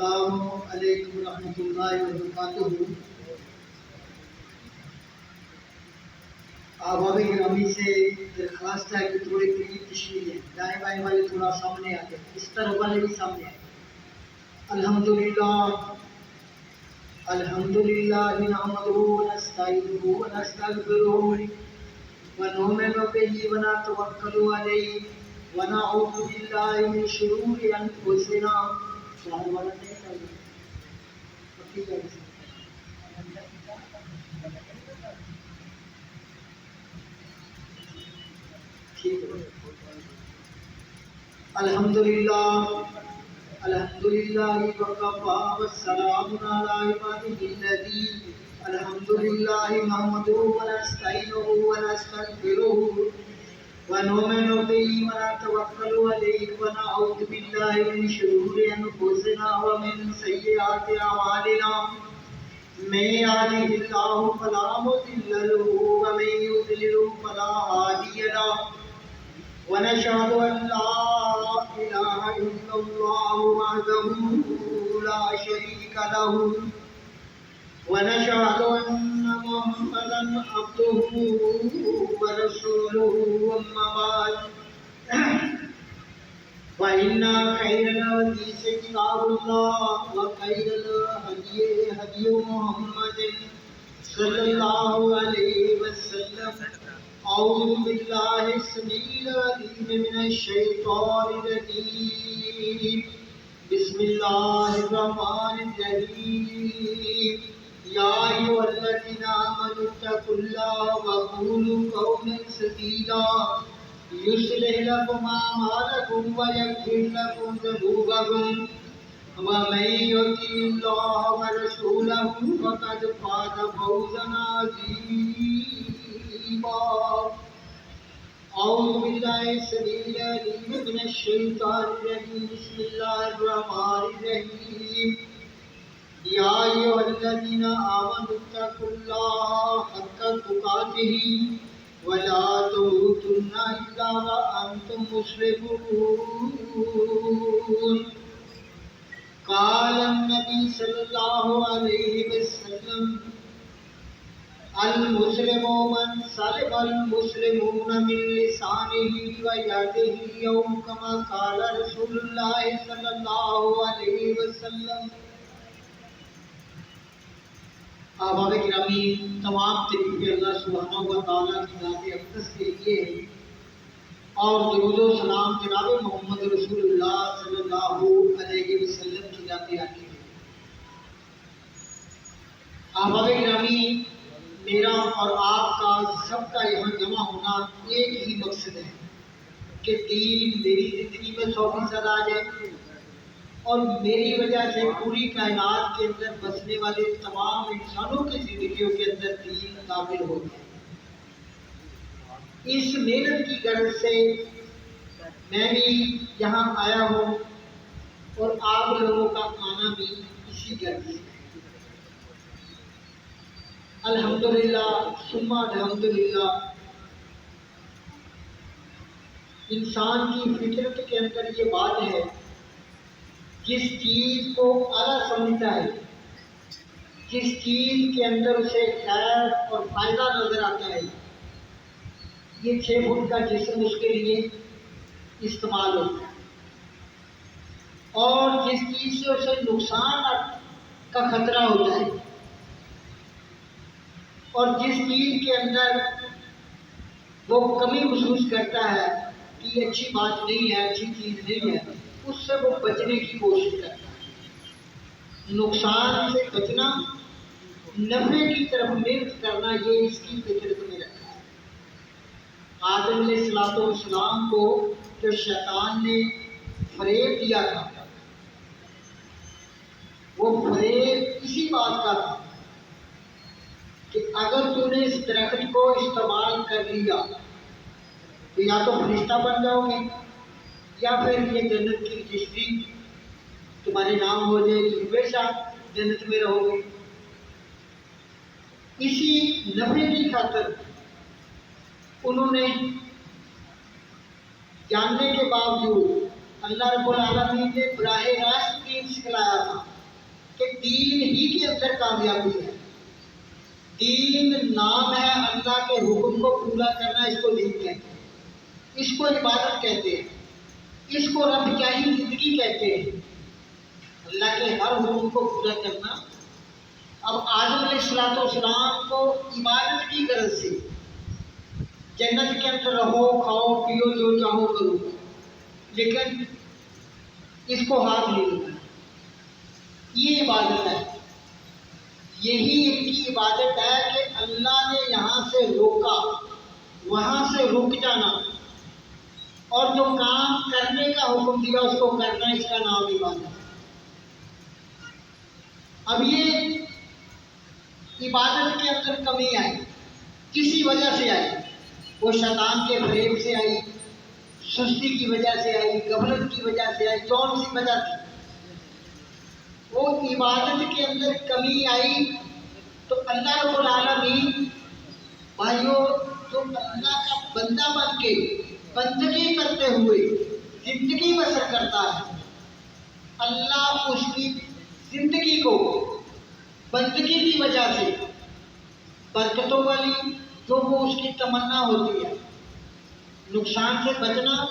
السلام علیکم ورحمۃ اللہ وبرکاتہ۔ احباب گرامی سے درخواست ہے کہ تھوڑے قریب تشریف لیں، دائیں بائیں والے تھوڑا سامنے آ جائیں، اس طرف والے بھی سامنے آئیں۔ الحمدللہ نحمدہ ونستعینہ ونستغفرہ ونؤمن بہ ونتوکل علیہ ونعوذ باللہ من شرور انفسنا الحمدللہ وکفی والسلام علی عبادہ الذین الحمدللہ نحمدہ ونستعینہ ونستغفرہ ونؤمن بہ ونتوکل علیہ ونعوذ باللہ من شرور انفسنا ومن سیئات اعمالنا من یہدہ اللہ فلا مضل له ومن یضلل فلا ہادی له ونشهد ان لا اله الا الله وحده لا شريك له ونشهد ان محمدا عبده ورسوله اما بعد فإن خير الحديث كتاب الله وخير الهدي هدي محمد صلى الله عليه وسلم أعوذ بالله السميع العليم من الشيطان الرجيم بسم الله الرحمن الرحيم يا أيها الذين آمنوا اتقوا الله وقولوا قولا سديدا يصلح لكم أعمالكم ويغفر لكم ذنوبكم ومن يطع الله ورسوله فقد فاز فوزا عظيما أعوذ بالله السميع العليم من الشيطان الرجيم بسم الله الرحمن الرحيم يا أيها الذين آمنوا اتقوا الله حق تقاته ولا تموتن إلا وأنتم مسلمون قال النبي صلى الله عليه وسلم المسلم من سلم المسلمون من لسانه ويده يوم كما قال رسول الله صلى الله عليه وسلم۔ احباب گرامی، تمام تعریفیں اللہ سبحانہ و تعالیٰ کی ذات اقدس کے لیے اور درود و سلام جناب محمد رسول اللہ صلی اللہ علیہ وسلم کی ذات عالی ہے۔ احباب گرامی، میرا اور آپ کا سب کا یہاں جمع ہونا ایک ہی مقصد ہے کہ دین میری زندگی میں 100% آ جائے اور میری وجہ سے پوری کائنات کے اندر بسنے والے تمام انسانوں کی زندگیوں کے اندر دین داخل ہو جائے۔ اس محنت کی غرض سے میں بھی یہاں آیا ہوں اور آپ لوگوں کا آنا بھی اسی غرض سے۔ الحمدللہ ثم الحمدللہ، انسان کی فطرت کے اندر یہ بات ہے، جس چیز کو اعلیٰ سمجھتا ہے، جس چیز کے اندر اسے خیر اور فائدہ نظر آتا ہے، یہ 6 فٹ کا جسم اس کے لیے استعمال ہوتا ہے، اور جس چیز سے اسے نقصان کا خطرہ ہوتا ہے اور جس چیز کے اندر وہ کمی محسوس کرتا ہے کہ یہ اچھی بات نہیں ہے، اچھی چیز نہیں ہے، اس سے وہ بچنے کی کوشش کرتا ہے۔ نقصان سے بچنا، نفع کی طرف محنت کرنا، یہ اس کی فطرت میں رکھا ہے۔ آدم علیہ السلام کو جو شیطان نے فریب دیا تھا، وہ فریب اسی بات کا تھا کہ اگر تو نے اس درخت کو استعمال کر لیا تو یا تو فرشتہ بن جاؤ گے یا پھر یہ جنت کی رجسٹری تمہارے نام ہو جائے گی، ہمیشہ جنت میں رہو گے۔ اسی نفع کی خاطر انہوں نے جاننے کے باوجود اللہ رب العالمین نے براہ راست دین سکھلایا تھا دین ہی کے اندر کامیابی ہے. دین نام ہے، اللہ کے حکم کو پورا کرنا، اس کو دین کہتے ہیں، اس کو عبادت کہتے ہیں، اس کو رب چاہی زندگی کہتے ہیں، اللہ کے ہر حکم کو پورا کرنا. اب آدم علیہ السلام کو عبادت کی غرض سے جنت کے اندر رہو، کھاؤ پیو، جو چاہو کرو، لیکن اس کو ہاتھ نہیں لگانا. یہ عبادت ہے، یہی ان کی عبادت ہے کہ اللہ نے یہاں سے روکا، وہاں سے رک جانا، اور جو کام کرنے کا حکم دیا اس کو کرنا، اس کا نام عبادت ہے. اب یہ عبادت کے اندر کمی آئی، کسی وجہ سے آئی، وہ شیطان کے فریب سے آئی، سستی کی وجہ سے آئی، غفلت کی وجہ سے آئی، کون سی وجہ تھی؟ وہ عبادت کے اندر کمی آئی. تو اللہ رب العالمین بھائیوں، جو اللہ کا بندہ بن کے بندگی کرتے ہوئے زندگی بسر کرتا ہے، اللہ اس کی زندگی کو بندگی کی وجہ سے برکتوں والی، جو وہ اس کی تمنا ہوتی ہے، نقصان سے بچنا،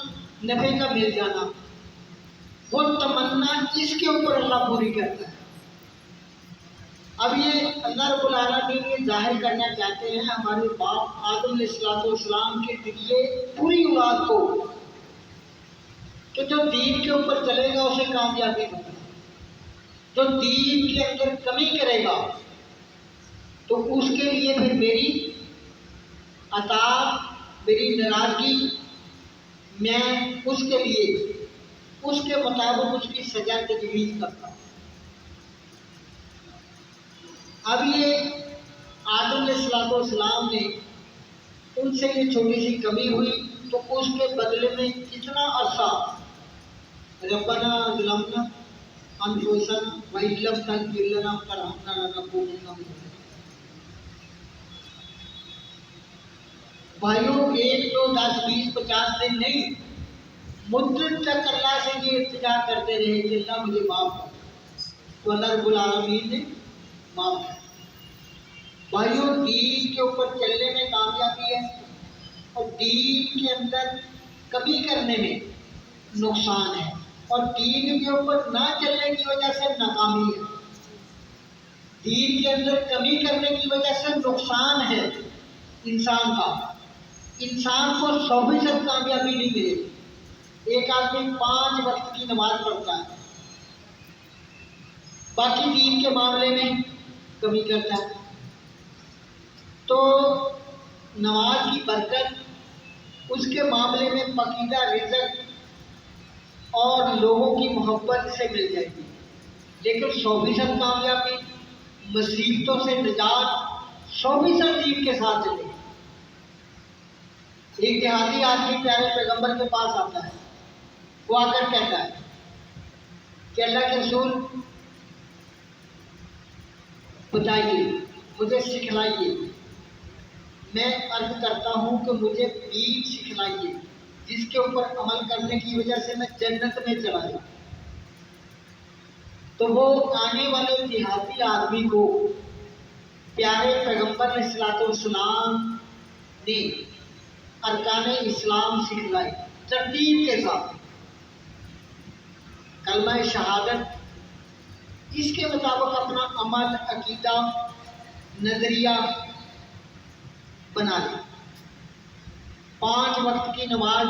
نفع کا مل جانا، وہ تمنا اس کے اوپر اللہ پوری کرتا ہے. اب یہ اللہ رب العالمین یہ ظاہر کرنا چاہتے ہیں ہمارے باپ آدم علیہ السلام کے ذریعے پوری اولاد کو کہ جو دین کے اوپر چلے گا اسے کامیابی ہوگی، جو دین کے اندر کمی کرے گا تو اس کے لیے پھر میری عذاب، میری ناراضگی، میں اس کے لیے اس کے مطابق اس کی سزا تجویز کرتا ہوں. اب یہ آدم علیہ السلام نے ان سے یہ چھوٹی سی کمی ہوئی تو اس کے بدلے میں کتنا عرصہ ربنا ظلمنا انفسنا وان لم تغفر لنا وترحمنا لنکونن من الخاسرین. بھائیوں 1 2 10 20 50 دن نہیں، مدت تک اللہ سے یہ التجا کرتے رہے کہ اللہ مجھے معاف کر، تو اللہ رب العالمین نے معاف کر. بھائیوں دین کے اوپر چلنے میں کامیابی ہے، اور دین کے اندر کمی کرنے میں نقصان ہے، اور دین کے اوپر نہ چلنے کی وجہ سے ناکامی ہے. دین کے اندر کمی کرنے کی وجہ سے نقصان ہے انسان کا. انسان کو 100% کامیابی نہیں ملے گی. ایک آدمی 5 وقت کی نماز پڑھتا ہے، باقی دین کے معاملے میں کمی کرتا ہے، تو نماز کی برکت اس کے معاملے میں پکیدہ رزق اور لوگوں کی محبت سے مل جائے گی. لیکن 100% کامیابی، مصیبتوں سے نجات 100% دین کے ساتھ چلے گی. ایک دیہاتی آدمی پیارے پیغمبر کے پاس آتا ہے، وہ آ کر کہتا ہے کہ اللہ کے رسول بتائیے، مجھے سکھلائیے، میں عرض کرتا ہوں کہ مجھے دین سکھلائیے جس کے اوپر عمل کرنے کی وجہ سے میں جنت میں چلا جاؤں. تو وہ آنے والے دیہاتی آدمی کو پیارے پیغمبر علیہ السلام نے ارکان اسلام سکھلائے ترتیب کے ساتھ. کلمہ شہادت، اس کے مطابق اپنا عمل، عقیدہ، نظریہ بنا لیں. 5 وقت کی نماز.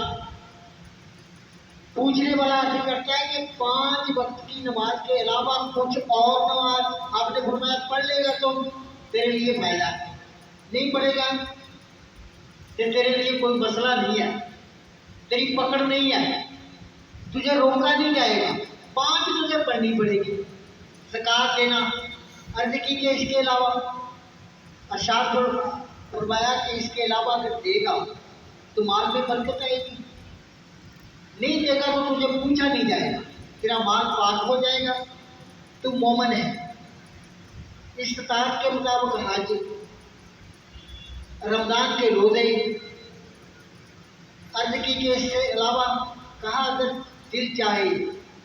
پوچھنے والا ایسے کرتا ہے کہ 5 وقت کی نماز کے علاوہ کچھ اور نماز آپ نے فرمایا پڑھ لے گا تو تیرے لیے فائدہ ہے، نہیں پڑھے گا تو تیرے لیے کوئی مسئلہ نہیں ہے، تیری پکڑ نہیں ہے، تجھے روکا نہیں جائے گا. 5 تجھے پڑھنی پڑے گی. زکوٰۃ دینا. عرض کی کہ اس کے علاوہ ارشاد فرمایا کہ اس کے علاوہ اگر دے گا تو مال میں برکت آئے گی، نہیں دے گا تو تجھے پوچھا نہیں جائے گا، تیرا مال پاک ہو جائے گا، تو مومن ہے. استطاعت کے مطابق حج، رمضان کے روزے. عرض کی کہ اس کے علاوہ کہا اگر دل چاہے،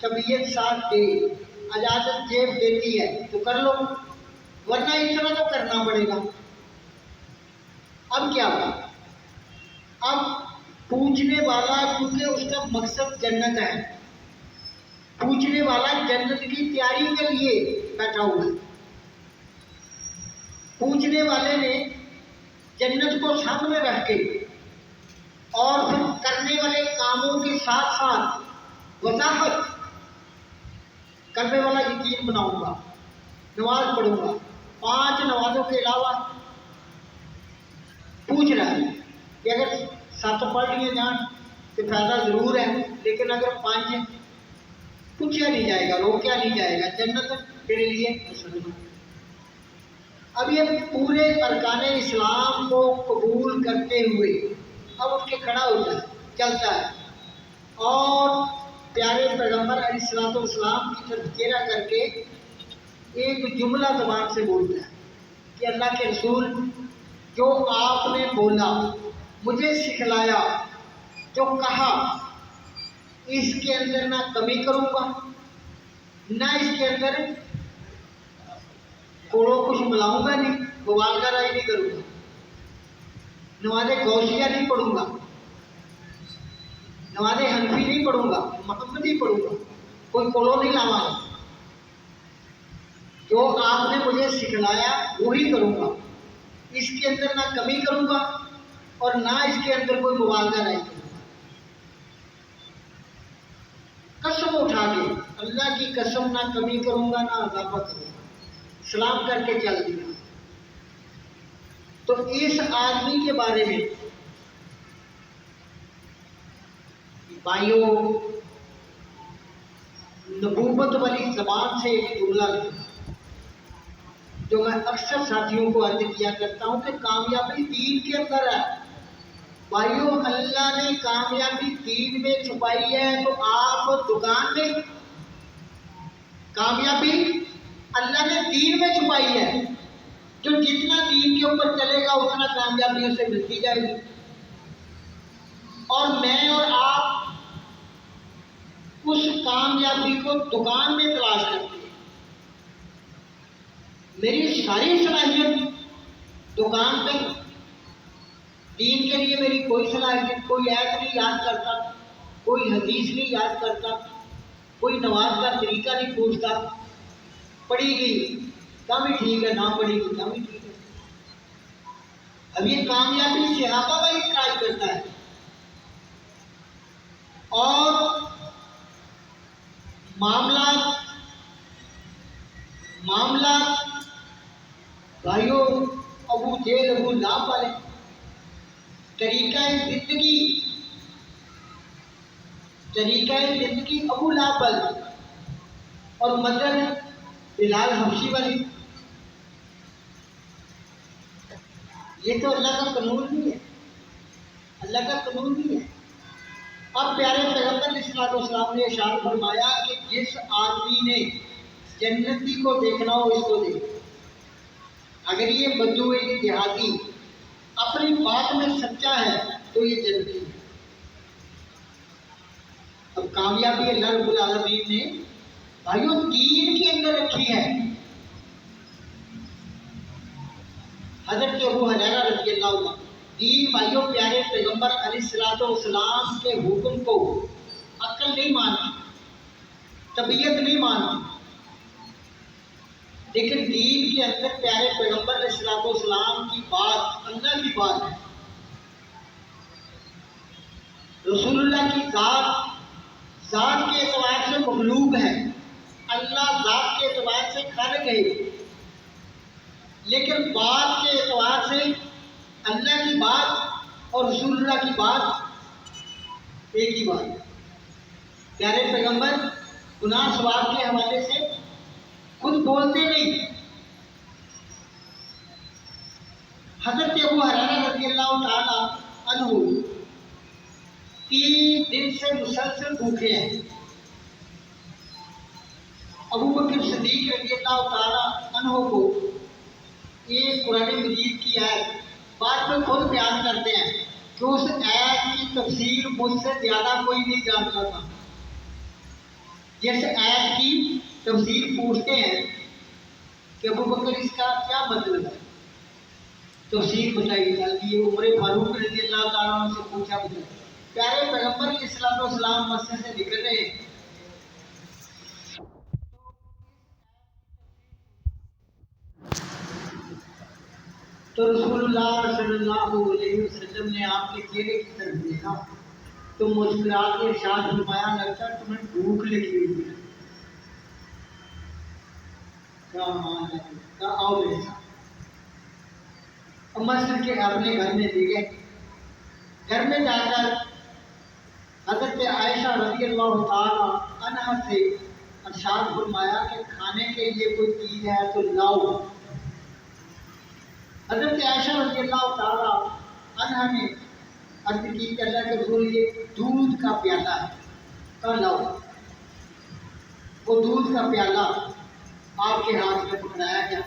طبیعت ساتھ دے، اجازت جیب دیتی ہے تو کر لو، ورنہ اتنا تو کرنا پڑے گا۔ اب کیا ہوا؟ اب پوچھنے والا کیونکہ اس کا مقصد جنت ہے، پوچھنے والا جنت کی تیاری کے لیے بیٹھا ہوا ہے۔ پوچھنے والے نے جنت کو سامنے رکھ کے اور پھر کرنے والے کاموں کے ساتھ ساتھ وضاحت، کرنے والا یقین بناؤں گا، نماز پڑھوں گا، 5 نمازوں کے علاوہ پوچھ رہا ہے کہ اگر 7 پڑھ لیے جان تو فائدہ ضرور ہے، لیکن اگر 5 پوچھا نہیں جائے گا، روکیا نہیں جائے گا، جنت تیرے لیے مسلم۔ اب یہ پورے ارکان اسلام کو قبول کرتے ہوئے اب اٹھ کے کھڑا ہوتا ہے، چلتا ہے، اور پیارے پیغمبر علیہ السلام کی طرف چہرہ کر کے ایک جملہ زبان سے بولتا ہے کہ اللہ کے رسول، جو آپ نے بولا، مجھے سکھلایا، جو کہا، اس کے اندر نہ کمی کروں گا، نہ اس کے اندر کوڑوں کچھ ملاؤں گا، نہیں مبالغہ رائی نہیں کروں گا، نماز غوثیہ نہیں پڑھوں گا، نماز حنفی نہیں پڑھوں گا، محمدی پڑھوں گا، کوئی کوڑوں نہیں لاؤں گا، جو آپ نے مجھے سکھلایا وہی کروں گا، اس کے اندر نہ کمی کروں گا اور نہ اس کے اندر کوئی مبالغہ رائی کروں گا۔ قسم اٹھا کے، اللہ کی قسم، نہ کمی کروں گا نہ اضافہ کروں گا، سلام کر کے چل دیا۔ تو اس آدمی کے بارے میں بھائیوں، نبوت والی زبان سے ایک جملہ لکھا جو میں اکثر ساتھیوں کو عرض کیا کرتا ہوں کہ کامیابی دین کے اندر ہے۔ بھائیوں، اللہ نے کامیابی دین میں چھپائی ہے، تو آپ دکان میں، کامیابی اللہ نے دین میں چھپائی ہے، جو جتنا دین کے اوپر چلے گا اتنا کامیابی اسے ملتی جائے گی۔ اور میں اور آپ اس کامیابی کو دکان میں تلاش کرتے ہیں۔ میری ساری صلاحیت دکان پہ، دین کے لیے میری کوئی صلاحیت، کوئی آیت نہیں یاد کرتا، کوئی حدیث نہیں یاد کرتا، کوئی نماز کا طریقہ نہیں پوچھتا، پڑھی گئی کم ہی ٹھیک ہے، نہ پڑھی گئی کم ہی ٹھیک ہے۔ اب یہ کامیابی صحابہ والی تلاش کرتا ہے، اور معاملات بھائیوں ابو جیل ابو لہب والے، طریقہ زندگی ابو لہب والے، اور مدد بلال حبشی والی۔ یہ تو اللہ کا قانون نہیں ہے، اللہ کا قانون نہیں ہے۔ اب پیارے پیغمبر علیہ السلام نے ارشاد فرمایا کہ جس آدمی نے جنتی کو دیکھنا ہو اس کو دیکھے۔ اگر یہ بدوئی دیہاتی اپنی بات میں سچا ہے تو یہ جنتی ہے۔ اب کامیابی اللہ رب العالمین نے بھائیوں دین کے اندر رکھی ہے۔ حضرت ابو ہریرہ رضی اللہ عنہ، دین بھائیوں پیارے پیغمبر علیہ السلام کے حکم کو عقل نہیں مانتی، طبیعت نہیں مانتی، لیکن دین کے اندر پیارے پیغمبر علیہ السلام کی بات اللہ کی بات ہے۔ رسول اللہ کی ذات کے اعتبار سے مخلوق ہے، اللہ ذات کے اعتبار سے خالق ہے، لیکن بات کے اعتبار سے اللہ کی بات اور رسول اللہ کی بات ایک ہی بات ہے۔ پیارے پیغمبر گناہ ثواب کے حوالے سے خود بولتے نہیں۔ حضرت ابو ہریرہ رضی اللہ تعالی عنہ 3 دن سے مسلسل بھوکے ہیں۔ ابو بکر صدیق رضی اللہ تعالی عنہ کو ایک قرآن مجید کی آیت بات میں خود بیان کرتے ہیں کہ اس آیت کی تفسیر مجھ سے زیادہ کوئی نہیں جانتا تھا۔ جس آیت کی تفسیر پوچھتے ہیں کہ ابو بکر اس کا کیا مطلب ہے؟ تفسیر بتائی جاتی ہے، عمر فاروق رضی اللہ تعالیٰ عنہ سے پوچھا بتائی، پیارے پیغمبر علیہ الصلوۃ والسلام مسجد سے نکل رہے ہیں، تو رسول اللہ صلی اللہ علیہ وسلم نے آپ کے چہرے کی طرف دیکھا تو مسکرا کے ارشاد فرمایا، لگتا ہے تمہیں بھوک لگی ہوئی ہے، کہا آؤ میرے ساتھ۔ مسجد کے اپنے گھر میں لے گئے، گھر میں جا کر حضرت عائشہ رضی اللہ تعالی عنہا سے ارشاد فرمایا کہ کھانے کے لیے کوئی چیز ہے تو لاؤ۔ حضرت عائشہ رضی اللہ تعالی عنہا نے عرض کی کہ اللہ کے رسول یہ دودھ کا پیالہ ہے، کہا لاؤ۔ وہ دودھ کا پیالہ آپ کے ہاتھ میں پکڑایا گیا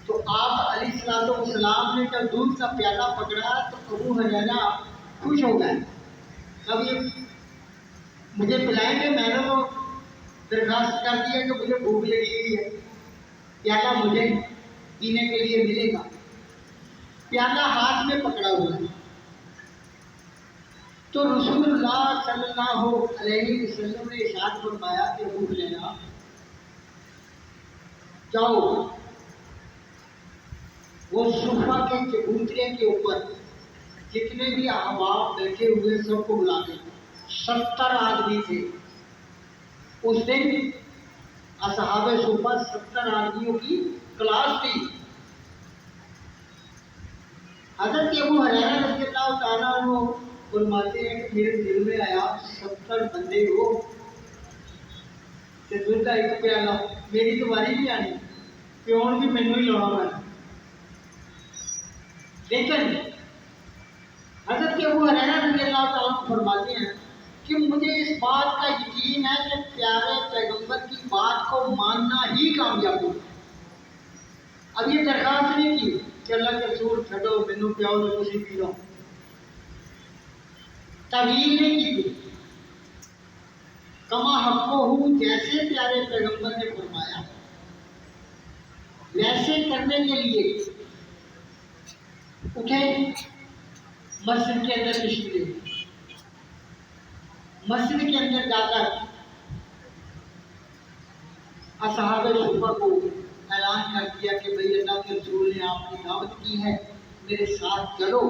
تو آپ علیہ الصلوۃ والسلام نے جب دودھ کا پیالہ پکڑا تو ابو حریرہ خوش ہو گئے، اب یہ مجھے پلائیں گے، میں نے تو درخواست کر دیا کہ مجھے بھوک لگی ہوئی ہے، پیالہ مجھے پینے کے لیے ملے گا۔ پیالہ ہاتھ میں پکڑا ہوا ہے تو رسول اللہ صلی اللہ علیہ وسلم نے ارشاد فرمایا کہ ابو حریرہ جاؤ وہ صفہ کے چبوترے کے اوپر جتنے بھی احباب بیٹھے ہوئے سب کو بلا کے، 70 آدمی تھے اس دن، اصحاب صفہ 70 آدمیوں کی کلاس تھی۔ حضرت ابو حریرہ رضی اللہ تعالیٰ عنہ فرماتے ہیں کہ میرے دل میں آیا 70 بندے ہو کہ دودھ کا ایک پیالہ، میری تو باری نہیں آنی، پیون بھی مینوں ہی لانا پڑا۔ لیکن حضرت ابو حریرہ رضی اللہ تعالیٰ عنہ فرماتے ہیں کہ مجھے اس بات کا یقین ہے کہ پیارے پیغمبر کی بات کو ماننا ہی کامیاب ہوگا۔ اب یہ درخواست نہیں کی کہ اللہ کے رسول چھڈو مینوں پیاؤ تو تسی پی لو، تعویل نہیں کی تھی، کما حقہ جیسے پیارے پیغمبر نے فرمایا ویسے کرنے کے لیے اٹھے، مسجد کے اندر تشریف لے گئے، مسجد کے اندر جا کر اصحاب صفہ کو اعلان کر دیا کہ بھئی اللہ کے رسول نے آپ کی دعوت کی ہے، میرے ساتھ چلو،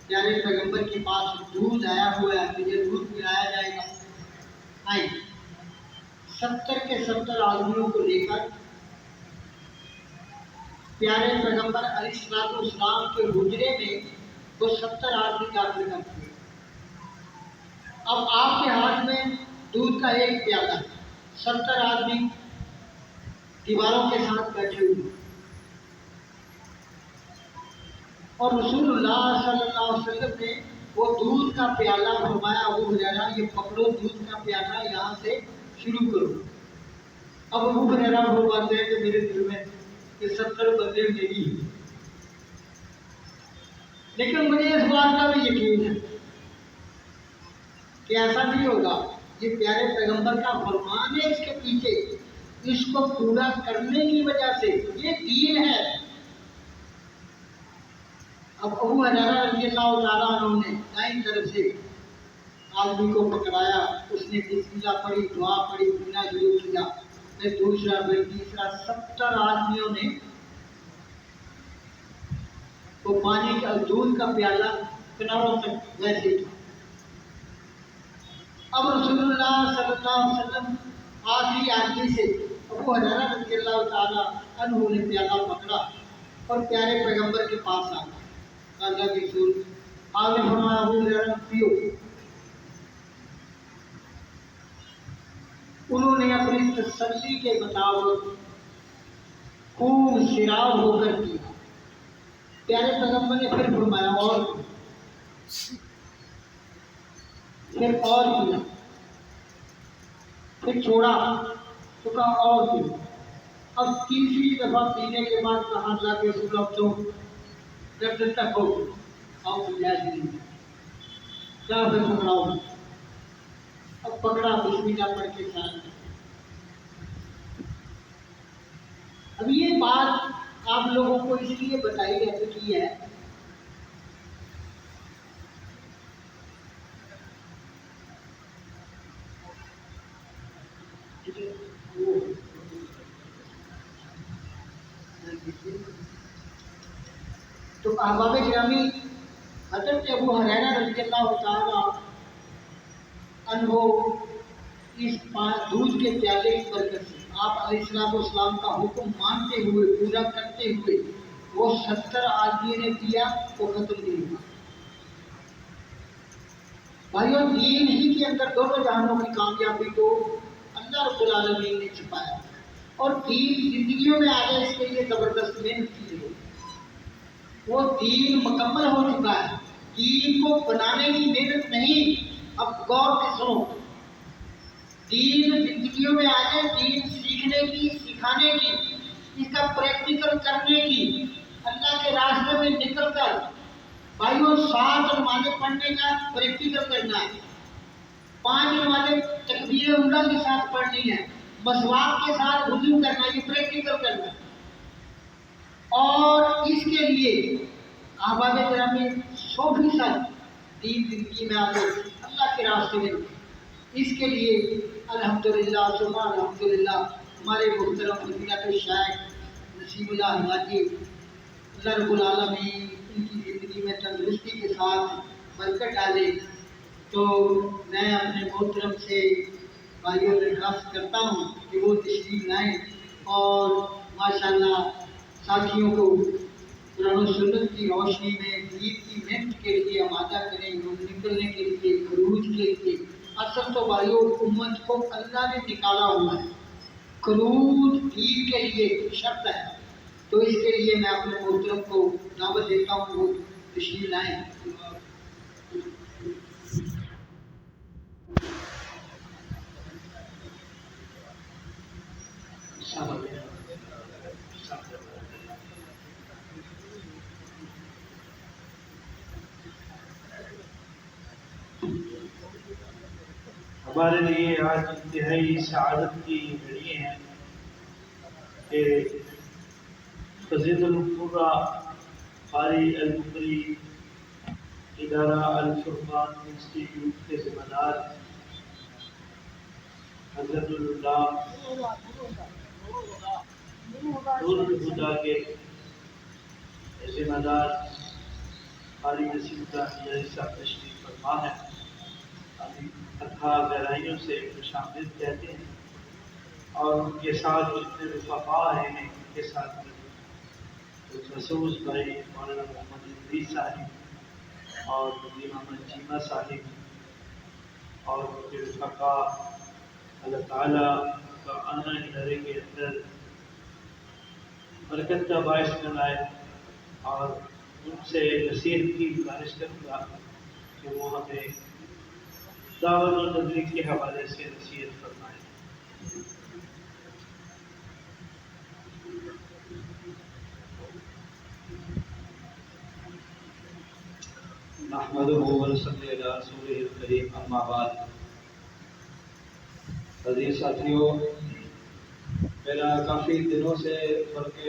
پیارے پیغمبر کے پاس دودھ آیا ہوا ہے، مجھے دودھ پلایا جائے گا۔ آئیں 70 کے 70 آدمیوں کو لے کر پیارے پیغمبر علیہ الصلوۃ والسلام کے حجرے میں وہ 70 آدمی داخل کرتے ہیں۔ اب آپ کے ہاتھ میں دودھ کا ایک پیالہ ہے، 70 آدمی دیواروں کے ساتھ بیٹھے ہوئے، اور رسول اللہ صلی اللہ علیہ وسلم نے وہ دودھ کا پیالہ فرمایا ابو حریرہ یہ پکڑو دودھ کا پیالہ، یہاں سے شروع کرو۔ اب ابو حریرہ فرماتے ہیں کہ میرے دل میں یہ 70 بندے میری ہیں، لیکن مجھے اس بات کا بھی یقین ہے کہ ایسا نہیں ہوگا، یہ پیارے پیغمبر کا فرمان ہے، اس کے پیچھے اس کو پورا کرنے کی وجہ سے یہ دین ہے۔ اب ابو حریرہ رضی اللہ تعالیٰ عنہ نے دائیں طرف سے آدمی کو پکڑایا، اس نے بسم اللہ پڑھی، دعا پڑھی، پینا شروع کیا، پھر دوسرا پھر تیسرا، 70 آدمیوں نے وہ پانی کا دودھ کا پیالہ کناروں تک ویسے ہی تھا۔ اب رسول اللہ صلی اللہ علیہ وسلم آخری آدمی سے ابو حریرہ رضی اللہ تعالیٰ عنہ نے پیالہ پکڑا اور پیارے پیغمبر کے پاس آ گئے، اللہ کے رسول آپ نے فرمایا ابو حریرہ پیو۔ انہوں نے اپنی تسلی کے مطابق خوب سیراب ہو کر کیا۔ پیارے پیغمبر نے پھر فرمایا اور پھر اور کیا، پھر چھوڑا تو کہا اور پیا۔ اب تیسری دفعہ پینے کے بعد کہا اللہ کے رسول اب تو جب تک ہو آؤ گنجائش نہیں، کیا پھر پکڑاؤ، اب پکڑا بسم اللہ پڑھ کے ساتھ اب یہ بات آپ لوگوں کو اس لیے بتائی جا چکی ہے تو احباب گرامی، حضرت ابو ہریرہ رضی اللہ تعالیٰ عنہ اس دودھ کے پیالے کی برکت سے آپ علیہ السلام کا حکم مانتے ہوئے پورا کرتے ہوئے وہ 70 آدمی نے پیا، وہ ختم نہیں ہوا۔ بھائیوں، دین ہی کے اندر دونوں جہانوں کی کامیابی کو اللہ رب العالمین نے چھپایا، اور دین زندگیوں میں آ جائے اس کے لیے زبردست محنت کی ہے۔ وہ دین مکمل ہو چکا ہے، دین کو بنانے کی محنت نہیں۔ اب غور سے سنو، دین زندگیوں میں آ جائے، دین سیکھنے کی، سکھانے کی، اس کا پریکٹیکل کرنے کی، اللہ کے راستے میں نکل کر بھائیوں 7 نمازیں پڑھنے کا پریکٹیکل کرنا ہے، 5 نمازیں تکبیر اولیٰ کے ساتھ پڑھنی ہے، مسواک کے ساتھ وضو کرنا ہے، یہ پریکٹیکل کرنا ہے۔ اور اس کے لیے احباب گرامی 100% دین زندگی میں آ کر اللہ کے راستے میں، اس کے لیے الحمدللہ ثم الحمدللہ ہمارے محترم فضیلت الشیخ نصیب اللہ حاجی، اللہ رب العالمین ان کی زندگی میں تندرستی کے ساتھ برکت ڈالے۔ تو میں اپنے محترم سے بھائیوں درخواست کرتا ہوں کہ وہ تشریف لائیں اور ماشاءاللہ ساتھیوں کو قرآن و سنت کی روشنی میں دین کی محنت کے لیے آمادہ کریں، نکلنے کے لیے، خروج کے لیے۔ اصل تو بھائیوں امت کو اللہ نے نکالا ہوا ہے، خروج دین کے لیے شرط ہے، تو اس کے لیے میں اپنے محترم کو دعوت دیتا ہوں وہ تشریف لائیں۔ ہمارے لیے آج انتہائی سعادت کی گھڑی ہیں کہ فضیلت القرہ قاری المقری ادارہ الفرقان انسٹیٹیوٹ کے ذمہ دار حضرت اللہ نور الہدا کے ذمہ دار قاری نصیب اللہ صاحب تشریف فرما ہے۔ ابھی اتھا گہرائیوں سے خوشامدید کہتے ہیں، اور ان کے ساتھ جتنے رفقا ہیں ان کے ساتھ محسوس بھائی مولانا محمد ادریس صاحب اور مدیر محمد چیمہ صاحب اور ان کے رفقا، اللہ تعالیٰ کا آنا ادارے کے اندر برکت کا باعث بنائے، اور ان سے نصیحت کی گزارش کروں گا کہ وہ ہمیں دعوت و تبلیغ کے حوالے سے نصیحت فرمائیں۔ نحمدہ و نصلی علی رسولہ الکریم، اما بعد۔ عزیز ساتھیوں، میرا کافی دنوں سے بلکہ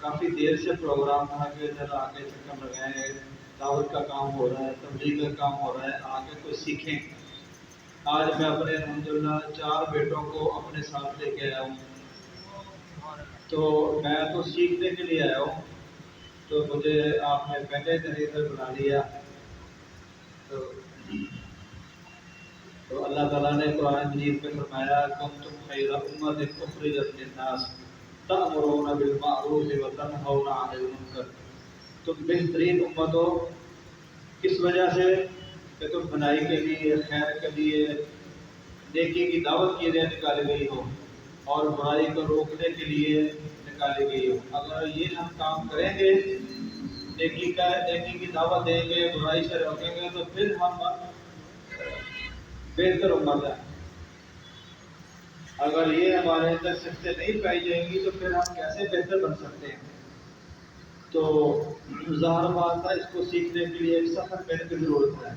کافی دیر سے پروگرام تھا کہ ذرا آگے چکر لگائیں، دعوت کا کام ہو رہا ہے، تبلیغ کا کام ہو رہا ہے، آگے کوئی سیکھیں۔ آج میں اپنے الحمدللہ 4 بیٹوں کو اپنے ساتھ لے کے آیا ہوں، تو میں تو سیکھنے کے لیے آیا ہوں، تو مجھے آپ نے پہلے دن ادھر بنا لیا۔ تو اللہ تعالیٰ نے قرآن مجید میں فرمایا کنتم خیر امۃ اخرجت للناس تأمرون بالمعروف وتنہون عن المنکر۔ تم بہترین امت ہو کس وجہ سے؟ کہ تم بھلائی کے لیے، خیر کے لیے، نیکی کی دعوت کے لیے نکالی گئی ہو، اور برائی کو روکنے کے لیے نکالی گئی ہو۔ اگر یہ ہم کام کریں گے، نیکی کی دعوت دیں گے، برائی سے روکیں گے، تو پھر ہم بہتر امت ہے۔ اگر یہ ہمارے اندر صفتیں نہیں پائی جائیں گی تو پھر ہم کیسے بہتر بن سکتے ہیں؟ تو ظاہر بات ہے، اس کو سیکھنے کے لیے ایک سفر پہلے کی ضرورت ہے۔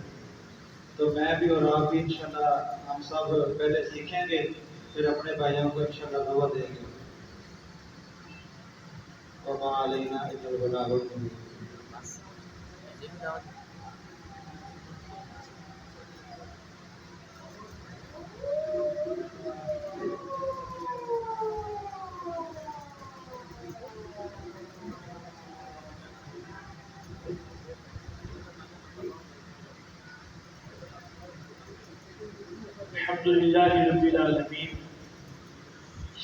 تو میں بھی اور آپ بھی انشاءاللہ ہم سب پہلے سیکھیں گے، پھر اپنے بھائیوں کو انشاءاللہ دعوت دیں گے۔ وما علینا الا البلاغ المبین۔ الحمدللہ رب العالمین۔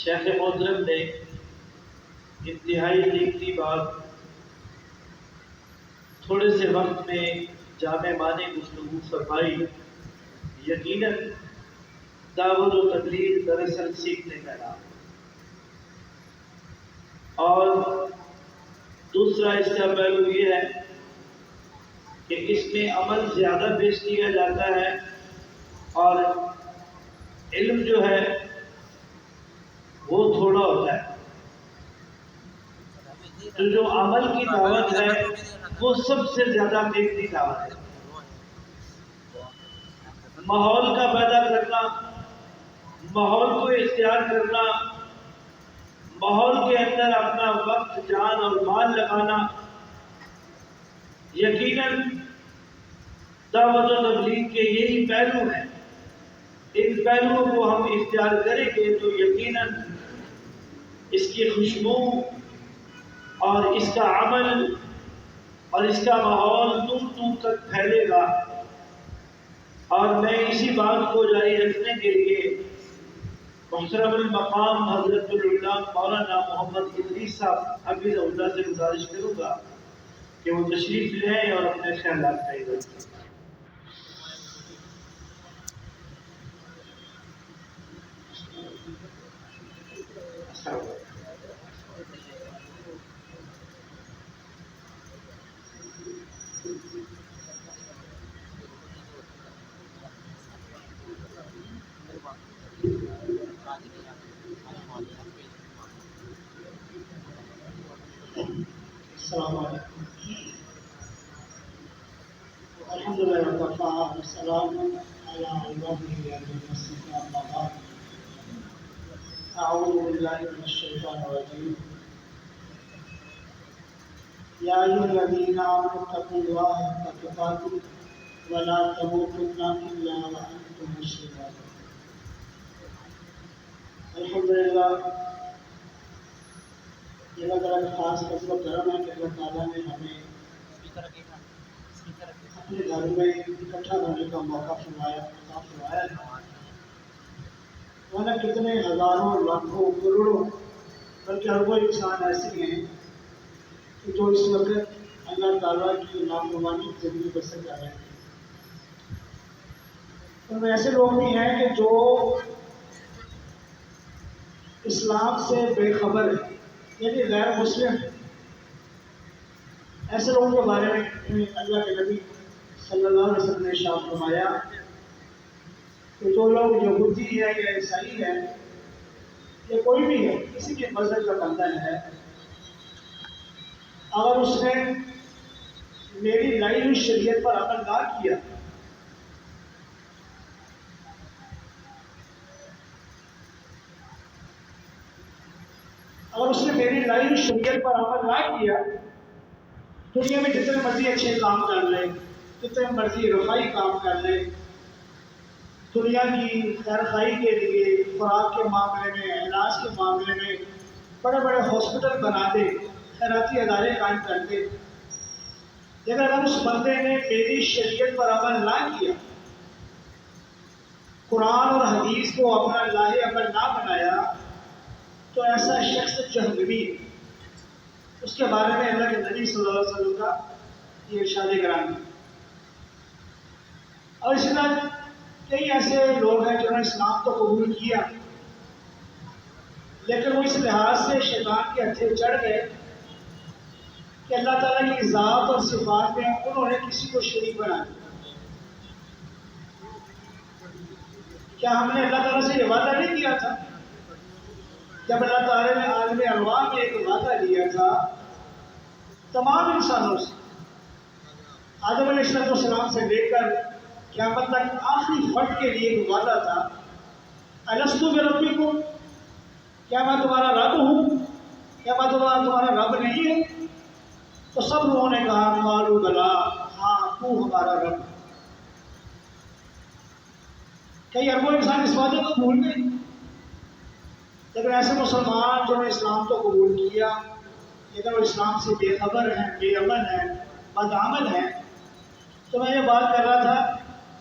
شیخ محترم نے انتہائی قیمتی بات تھوڑے سے وقت میں جامع معنی گفتگو فرمائی۔ یقیناً دعوت و تبلیغ دراصل سیکھنے کا نام ہے، اور دوسرا اس کا پہلو یہ ہے کہ اس میں عمل زیادہ پیش کیا جاتا ہے، اور علم جو ہے وہ تھوڑا ہوتا ہے۔ تو جو عمل کی دعوت ہے وہ سب سے زیادہ قیمتی دعوت ہے۔ ماحول کا پیدا کرنا، ماحول کو اختیار کرنا، ماحول کے اندر اپنا وقت، جان اور مال لگانا، یقیناً دعوت و تبلیغ کے یہی پہلو ہیں۔ ان پہلوؤں کو ہم اختیار کریں گے تو یقیناً اس کی خوشبو اور اس کا عمل اور اس کا ماحول دور دور تک پھیلے گا۔ اور میں اسی بات کو جاری رکھنے کے لیے محترم المقام حضرت العلامہ مولانا محمد ادریس صاحب حفظہ اللہ سے گزارش کروں گا کہ وہ تشریف لیں اور اپنے خیالات کا اظہار کریں۔ السلام علیکم۔ الحمدللہ وکفیٰ والسلام علی عبادہ الذین اصطفیٰ، اما بعد۔ اعوذ باللہ من الشیطان الرجیم۔ یا ایھا الذین آمنوا اتقوا اللہ حق تقاتہ ولا تموتن الا وانتم مسلمون۔ الحمدللہ، یہ اللہ تعالیٰ کا خاص فضل و کرم ہے کہ اللہ تعالیٰ نے ہمیں اپنے گھر میں اکٹھا ہونے کا موقع فرمایا ہے۔ ورنہ کتنے ہزاروں لاکھوں کروڑوں بلکہ اربوں انسان ایسے ہیں کہ جو اس وقت اللہ تعالیٰ کی نافرمانی کی زندگی بسر کر رہے ہیں۔ ان میں ایسے لوگ بھی ہیں کہ جو اسلام سے بے خبر ہیں، یعنی غیر مسلم۔ ایسے لوگوں کے بارے میں اللہ کے نبی صلی اللہ علیہ وسلم نے ارشاد فرمایا کہ جو لوگ یہودی ہے یا عیسائی ہے یا کوئی بھی ہے، کسی بھی مذہب کا بندہ ہے، اگر اس نے میری لائی ہوئی شریعت پر عمل نہ کیا شریعت پر عمل نہ کیا، دنیا میں جتنے مرضی اچھے کام کر لے، جتنے مرضی رفائی کام کر لے، دنیا کی خیر خواہی کے لیے، خوراک کے معاملے میں، علاج کے معاملے میں بڑے بڑے ہاسپٹل بنا دے، خیراتی ادارے قائم کر دے، لیکن اگر اس بندے نے میری شریعت پر عمل نہ کیا، قرآن اور حدیث کو اپنا لاہ عمل نہ بنایا، تو ایسا شخص جہنمی ہے۔ اس کے بارے میں اللہ کے نبی صلی اللہ علیہ وسلم کا یہ ارشاد گرامی۔ اور اسی طرح کئی ایسے لوگ ہیں جنہوں نے اسلام کو قبول کیا، لیکن وہ اس لحاظ سے شیطان کے ہتھے چڑھ گئے کہ اللہ تعالیٰ کی ذات اور صفات میں انہوں نے کسی کو شریک بنا دیا۔ کیا ہم نے اللہ تعالیٰ سے یہ وعدہ نہیں کیا تھا؟ جب اللہ تعالیٰ نے عالم ارواح میں ایک وعدہ لیا تھا تمام انسانوں سے، آدم علیہ السلام سے لے کر قیامت تک آخری فرد کے لیے ایک وعدہ تھا، الستُ بربکم، کیا میں تمہارا رب ہوں؟ کیا میں تمہارا رب نہیں ہوں؟ انہوں نے کہا قالوا بلا، ہاں تو ہمارا رب۔ کئی اربوں انسان اس باتوں کو بھول گئے، لیکن ایسے مسلمان جو نے اسلام کو قبول کیا لیکن وہ اسلام سے بے خبر ہیں، بے عمل ہیں، بدعمل ہیں۔ تو میں یہ بات کر رہا تھا،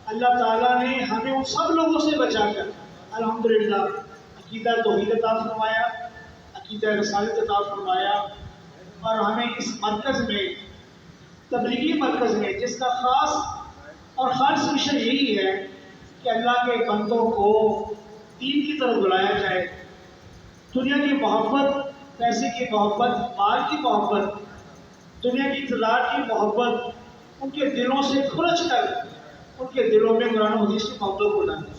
اللہ تعالیٰ نے ہمیں ان سب لوگوں سے بچا کر الحمدللہ عقیدہ توحید عطا فرمایا، عقیدہ رسالت عطا فرمایا، اور ہمیں اس مرکز میں، تبلیغی مرکز میں، جس کا خاص اور خالص مشن یہی ہے کہ اللہ کے بندوں کو دین کی طرف بلایا جائے، دنیا کی محبت، پیسے کی محبت، مال کی محبت، دنیا کی اقتدار کی محبت ان کے دلوں سے کھرچ کر ان کے دلوں میں قرآن و حدیث کی محبت کو لانا۔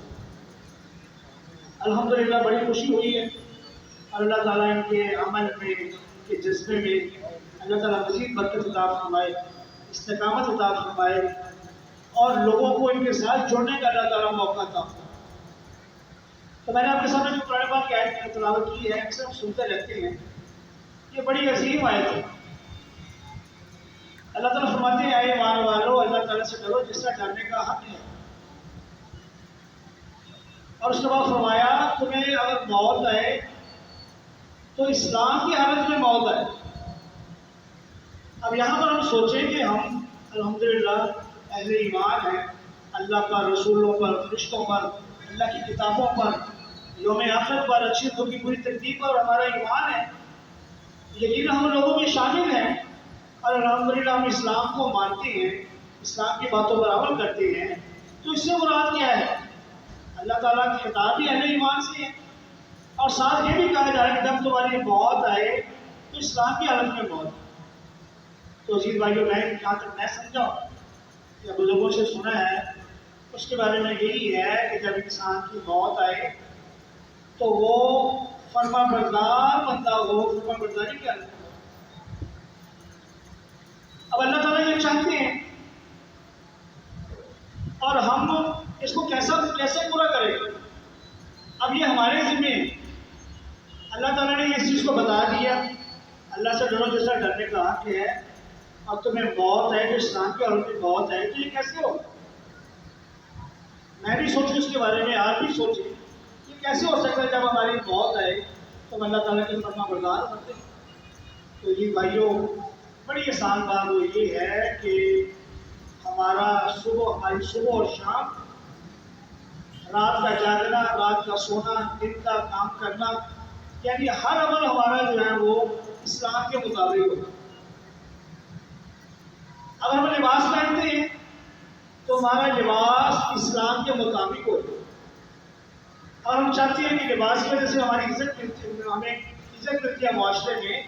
الحمدللہ بڑی خوشی ہوئی ہے، اور اللہ تعالیٰ ان کے عمل میں، ان کے جذبے میں اللہ تعالیٰ مزید برکت عطا فرمائے، استقامت عطا فرمائے، اور لوگوں کو ان کے ساتھ جوڑنے کا اللہ تعالیٰ موقع عطا فرمائے۔ تو میں نے آپ کے سامنے جو قرآن پاک کی آیت کی تلاوت کی ہے، اکثر ہم سنتے رہتے ہیں، یہ بڑی عظیم آیت ہے۔ اللہ تعالیٰ فرماتے ہیں اے ایمان والو، اللہ تعالیٰ سے ڈرو جس سے ڈرنے کا حق ہے، اور اس کے بعد فرمایا تمہیں اگر موت آئے تو اسلام کی حالت میں موت آئے۔ اب یہاں پر ہم سوچیں کہ ہم الحمدللہ اہل ایمان ہیں، اللہ کا رسولوں پر، فرشتوں پر، اللہ کی کتابوں پر، یوم آخرت پر، اچھی کی پوری تکلیف پر ہمارا ایمان ہے، یقین ہم لوگوں میں شامل ہیں، اور الحمدللہ ہم اسلام کو مانتے ہیں، اسلام کی باتوں پر عمل کرتے ہیں۔ تو اس سے مراد کیا ہے؟ اللہ تعالیٰ کی خطاب بھی اہل ایمان سے ہے، اور ساتھ یہ بھی کہا جا رہا ہے کہ جب تمہاری موت آئے تو اسلام کی حالت میں موت۔ تو عزیز بھائیو، میں جہاں تک میں سمجھا یا بزرگوں سے سنا ہے، اس کے بارے میں یہی ہے کہ جب انسان کی موت آئے تو وہ فرما بردار بندہ ہو، فرما برداری کیا ہے۔ اب اللہ تعالیٰ یہ چاہتے ہیں، اور ہم اس کو کیسے پورا کریں؟ اب یہ ہمارے ذمہ ہے۔ اللہ تعالیٰ نے اس چیز کو بتا دیا، اللہ سے ڈرو جیسا ڈرنے کا حق ہے، اور تمہیں موت ہے جو اسلام کی حالت میں موت ہے، تو یہ کیسے ہو؟ میں بھی سوچوں اس کے بارے میں، آپ بھی سوچیں، یہ کیسے ہو سکتا ہے جب ہماری موت آئے تو ہم اللہ تعالیٰ کے فرما بردار ہوتے ہیں۔ تو یہ بھائیوں، بڑی آسان بات وہ یہ ہے کہ ہماری صبح اور شام، رات کا جاگنا، رات کا سونا، دن کا کام کرنا، یعنی ہر عمل ہمارا جو ہے وہ اسلام کے مطابق ہوگا۔ اگر ہم لباس پہنتے ہیں تو ہمارا لباس اسلام کے مطابق ہوگا، اور ہم چاہتے ہیں کہ لباس کی وجہ سے ہماری عزت ملتی ہے، ہمیں عزت ملتی ہے، معاشرے میں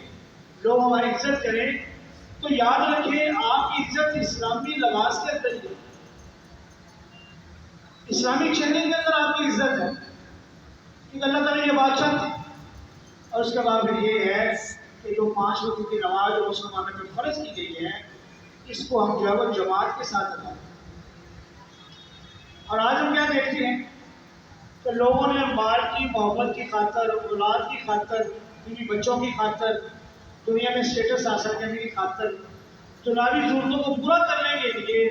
لوگ ہماری عزت کریں، تو یاد رکھیں آپ کی عزت اسلامی لباس کے اندر ہے، اسلامی چہرے کے اندر آپ کی عزت ہے، کیونکہ اللہ تعالیٰ یہ بات چاہتے ہیں۔ اور اس کے بعد پھر یہ ہے کہ جو 5 وقت کی نماز جو مسلمانوں پر فرض کی گئی ہے، اس کو ہم جو ہے وہ جماعت کے ساتھ ادا کریں۔ اور آج ہم کیا دیکھتے ہیں کہ لوگوں نے مال کی محبت کی خاطر، اولاد کی خاطر، بیوی بچوں کی خاطر، دنیا میں اسٹیٹس حاصل کرنے کی خاطر، دنیاوی ضرورتوں کو پورا کرنے کے لیے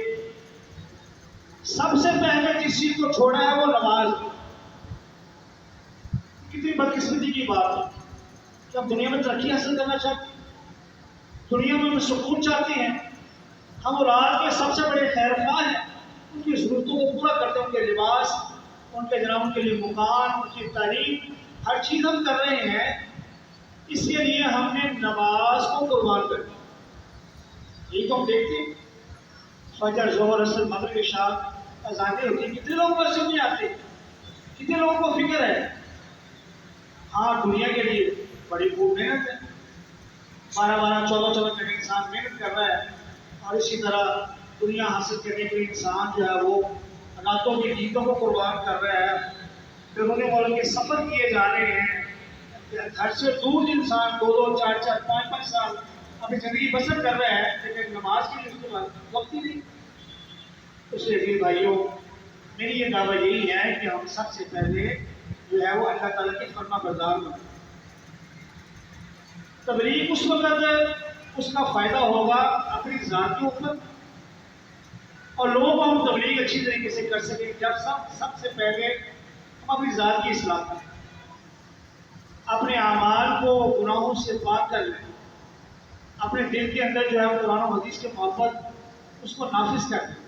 سب سے پہلے جس چیز کو چھوڑا ہے وہ نماز۔ کتنی بدقسمتی کی بات ہے کہ ہم دنیا میں ترقی حاصل کرنا چاہتے ہیں، دنیا میں ہم سکون چاہتے ہیں، ہم اولاد کے سب سے بڑے خیر خواہ ہیں، ان کی ضرورتوں کو پورا کرتے ہیں، ان کے لباس، ان کے لیے مکان، ان کی تعلیم، ہر چیز ہم کر رہے ہیں، اس کے لیے ہم نے نماز کو قربان کر دیا۔ یہی تو ہم دیکھتے ہیں، فجر، ظہر، عصر، مغرب، عشاء اذانیں ہوتی ہیں، کتنے لوگ مسجد میں آتے ہیں، کتنے لوگوں کو فکر ہے۔ ہاں، دنیا کے لیے بڑی خوب محنت ہے، 12 14 گھنٹے انسان محنت کر رہا ہے، اور اسی طرح دنیا حاصل کرنے کے لیے انسان جو ہے وہ راتوں کی نیندوں کو قربان کر رہا ہے، بیرونی ملک کے سفر کیے جا رہے ہیں، گھر سے دور انسان 2 4 5 سال اپنی زندگی بسر کر رہا ہے، لیکن نماز کے لیے اس کے بعد وقت ہی نہیں۔ اس لیے بھائیوں، میری یہ دعویٰ یہی ہے کہ ہم سب سے پہلے جو ہے وہ اللہ تعالیٰ کے فرما بردار بنیں۔ تبلیغ اس وقت اس کا فائدہ ہوگا اپنی ذات کے اوپر اور لوگوں کو ہم تبلیغ اچھی طریقے سے کر سکیں جب سب سے پہلے ہم اپنی ذات کی اصلاح کریں، اپنے اعمال کو گناہوں سے پاک کر لیں، اپنے دل کے اندر جو ہے قرآن و حدیث کے محبت اس کو نافذ کر دیں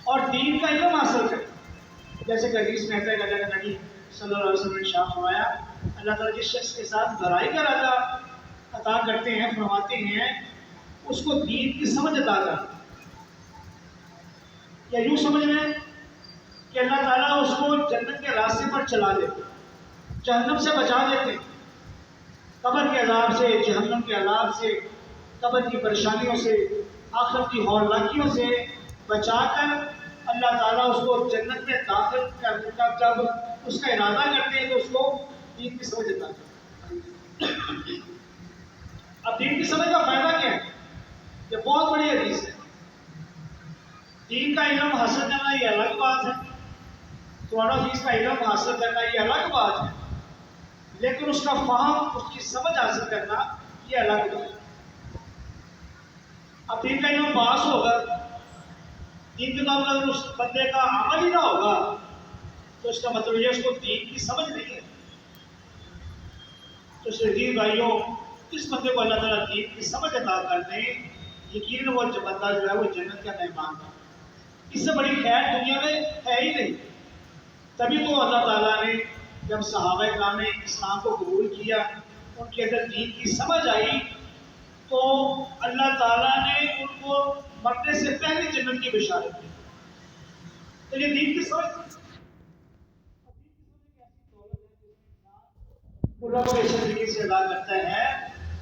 اور دین کا علم حاصل کریں۔ جیسے کہ حدیث میں ہے کہ اللہ کے نبی صلی اللہ علیہ وسلم نے ارشاد فرمایا، اللہ تعالیٰ جس شخص کے ساتھ بھلائی کا ارادہ عطا کرتے ہیں، فرماتے ہیں، اس کو دین کی سمجھ عطا کرتے ہیں۔ یا یوں سمجھ لیں کہ اللہ تعالیٰ اس کو جنت کے راستے پر چلا دیتے، جہنم سے بچا دیتے، قبر کے عذاب سے، جہنم کے عذاب سے، قبر کی پریشانیوں سے، آخرت کی ہولناکیوں سے بچا کر اللہ تعالیٰ اس کو جنت میں داخل کرنے کا جب اس کا ارادہ کرتے ہیں تو اس کو دین کی سمجھ عطا کرتے ہیں۔ اب دین کی سمجھ کا فائدہ کیا ہے؟ یہ بہت بڑی حدیث ہے۔ دین کا علم حاصل کرنا یہ الگ بات ہے، قرآن و حدیث کا علم حاصل کرنا یہ الگ بات ہے، لیکن اس کا فہم، اس کی سمجھ حاصل کرنا یہ الگ بات ہے۔ اب دین کا علم پاس ہوگا، دین کے بعد اگر اس بندے کا عمل ہی نہ ہوگا تو اس کا مطلب یہ اس کو دین کی سمجھ نہیں ہے۔ تو شہید بھائیوں، اس بندے کو اللہ تعالیٰ دین کی سمجھ عطا کر دیں، یقیناً وہ بندہ جو ہے وہ جنت کا مہمان ہے۔ اس سے بڑی خیر دنیا میں ہے ہی نہیں۔ تبھی تو اللہ تعالیٰ نے جب صحابہ کرام نے اسلام کو قبول کیا، ان کے اندر دین کی سمجھ آئی، تو اللہ تعالیٰ نے ان کو مرنے سے پہلے جنت کی بشارت دی۔ تو یہ دین کی سمجھ اللہ کو اچھے طریقے سے ادا کرتا ہے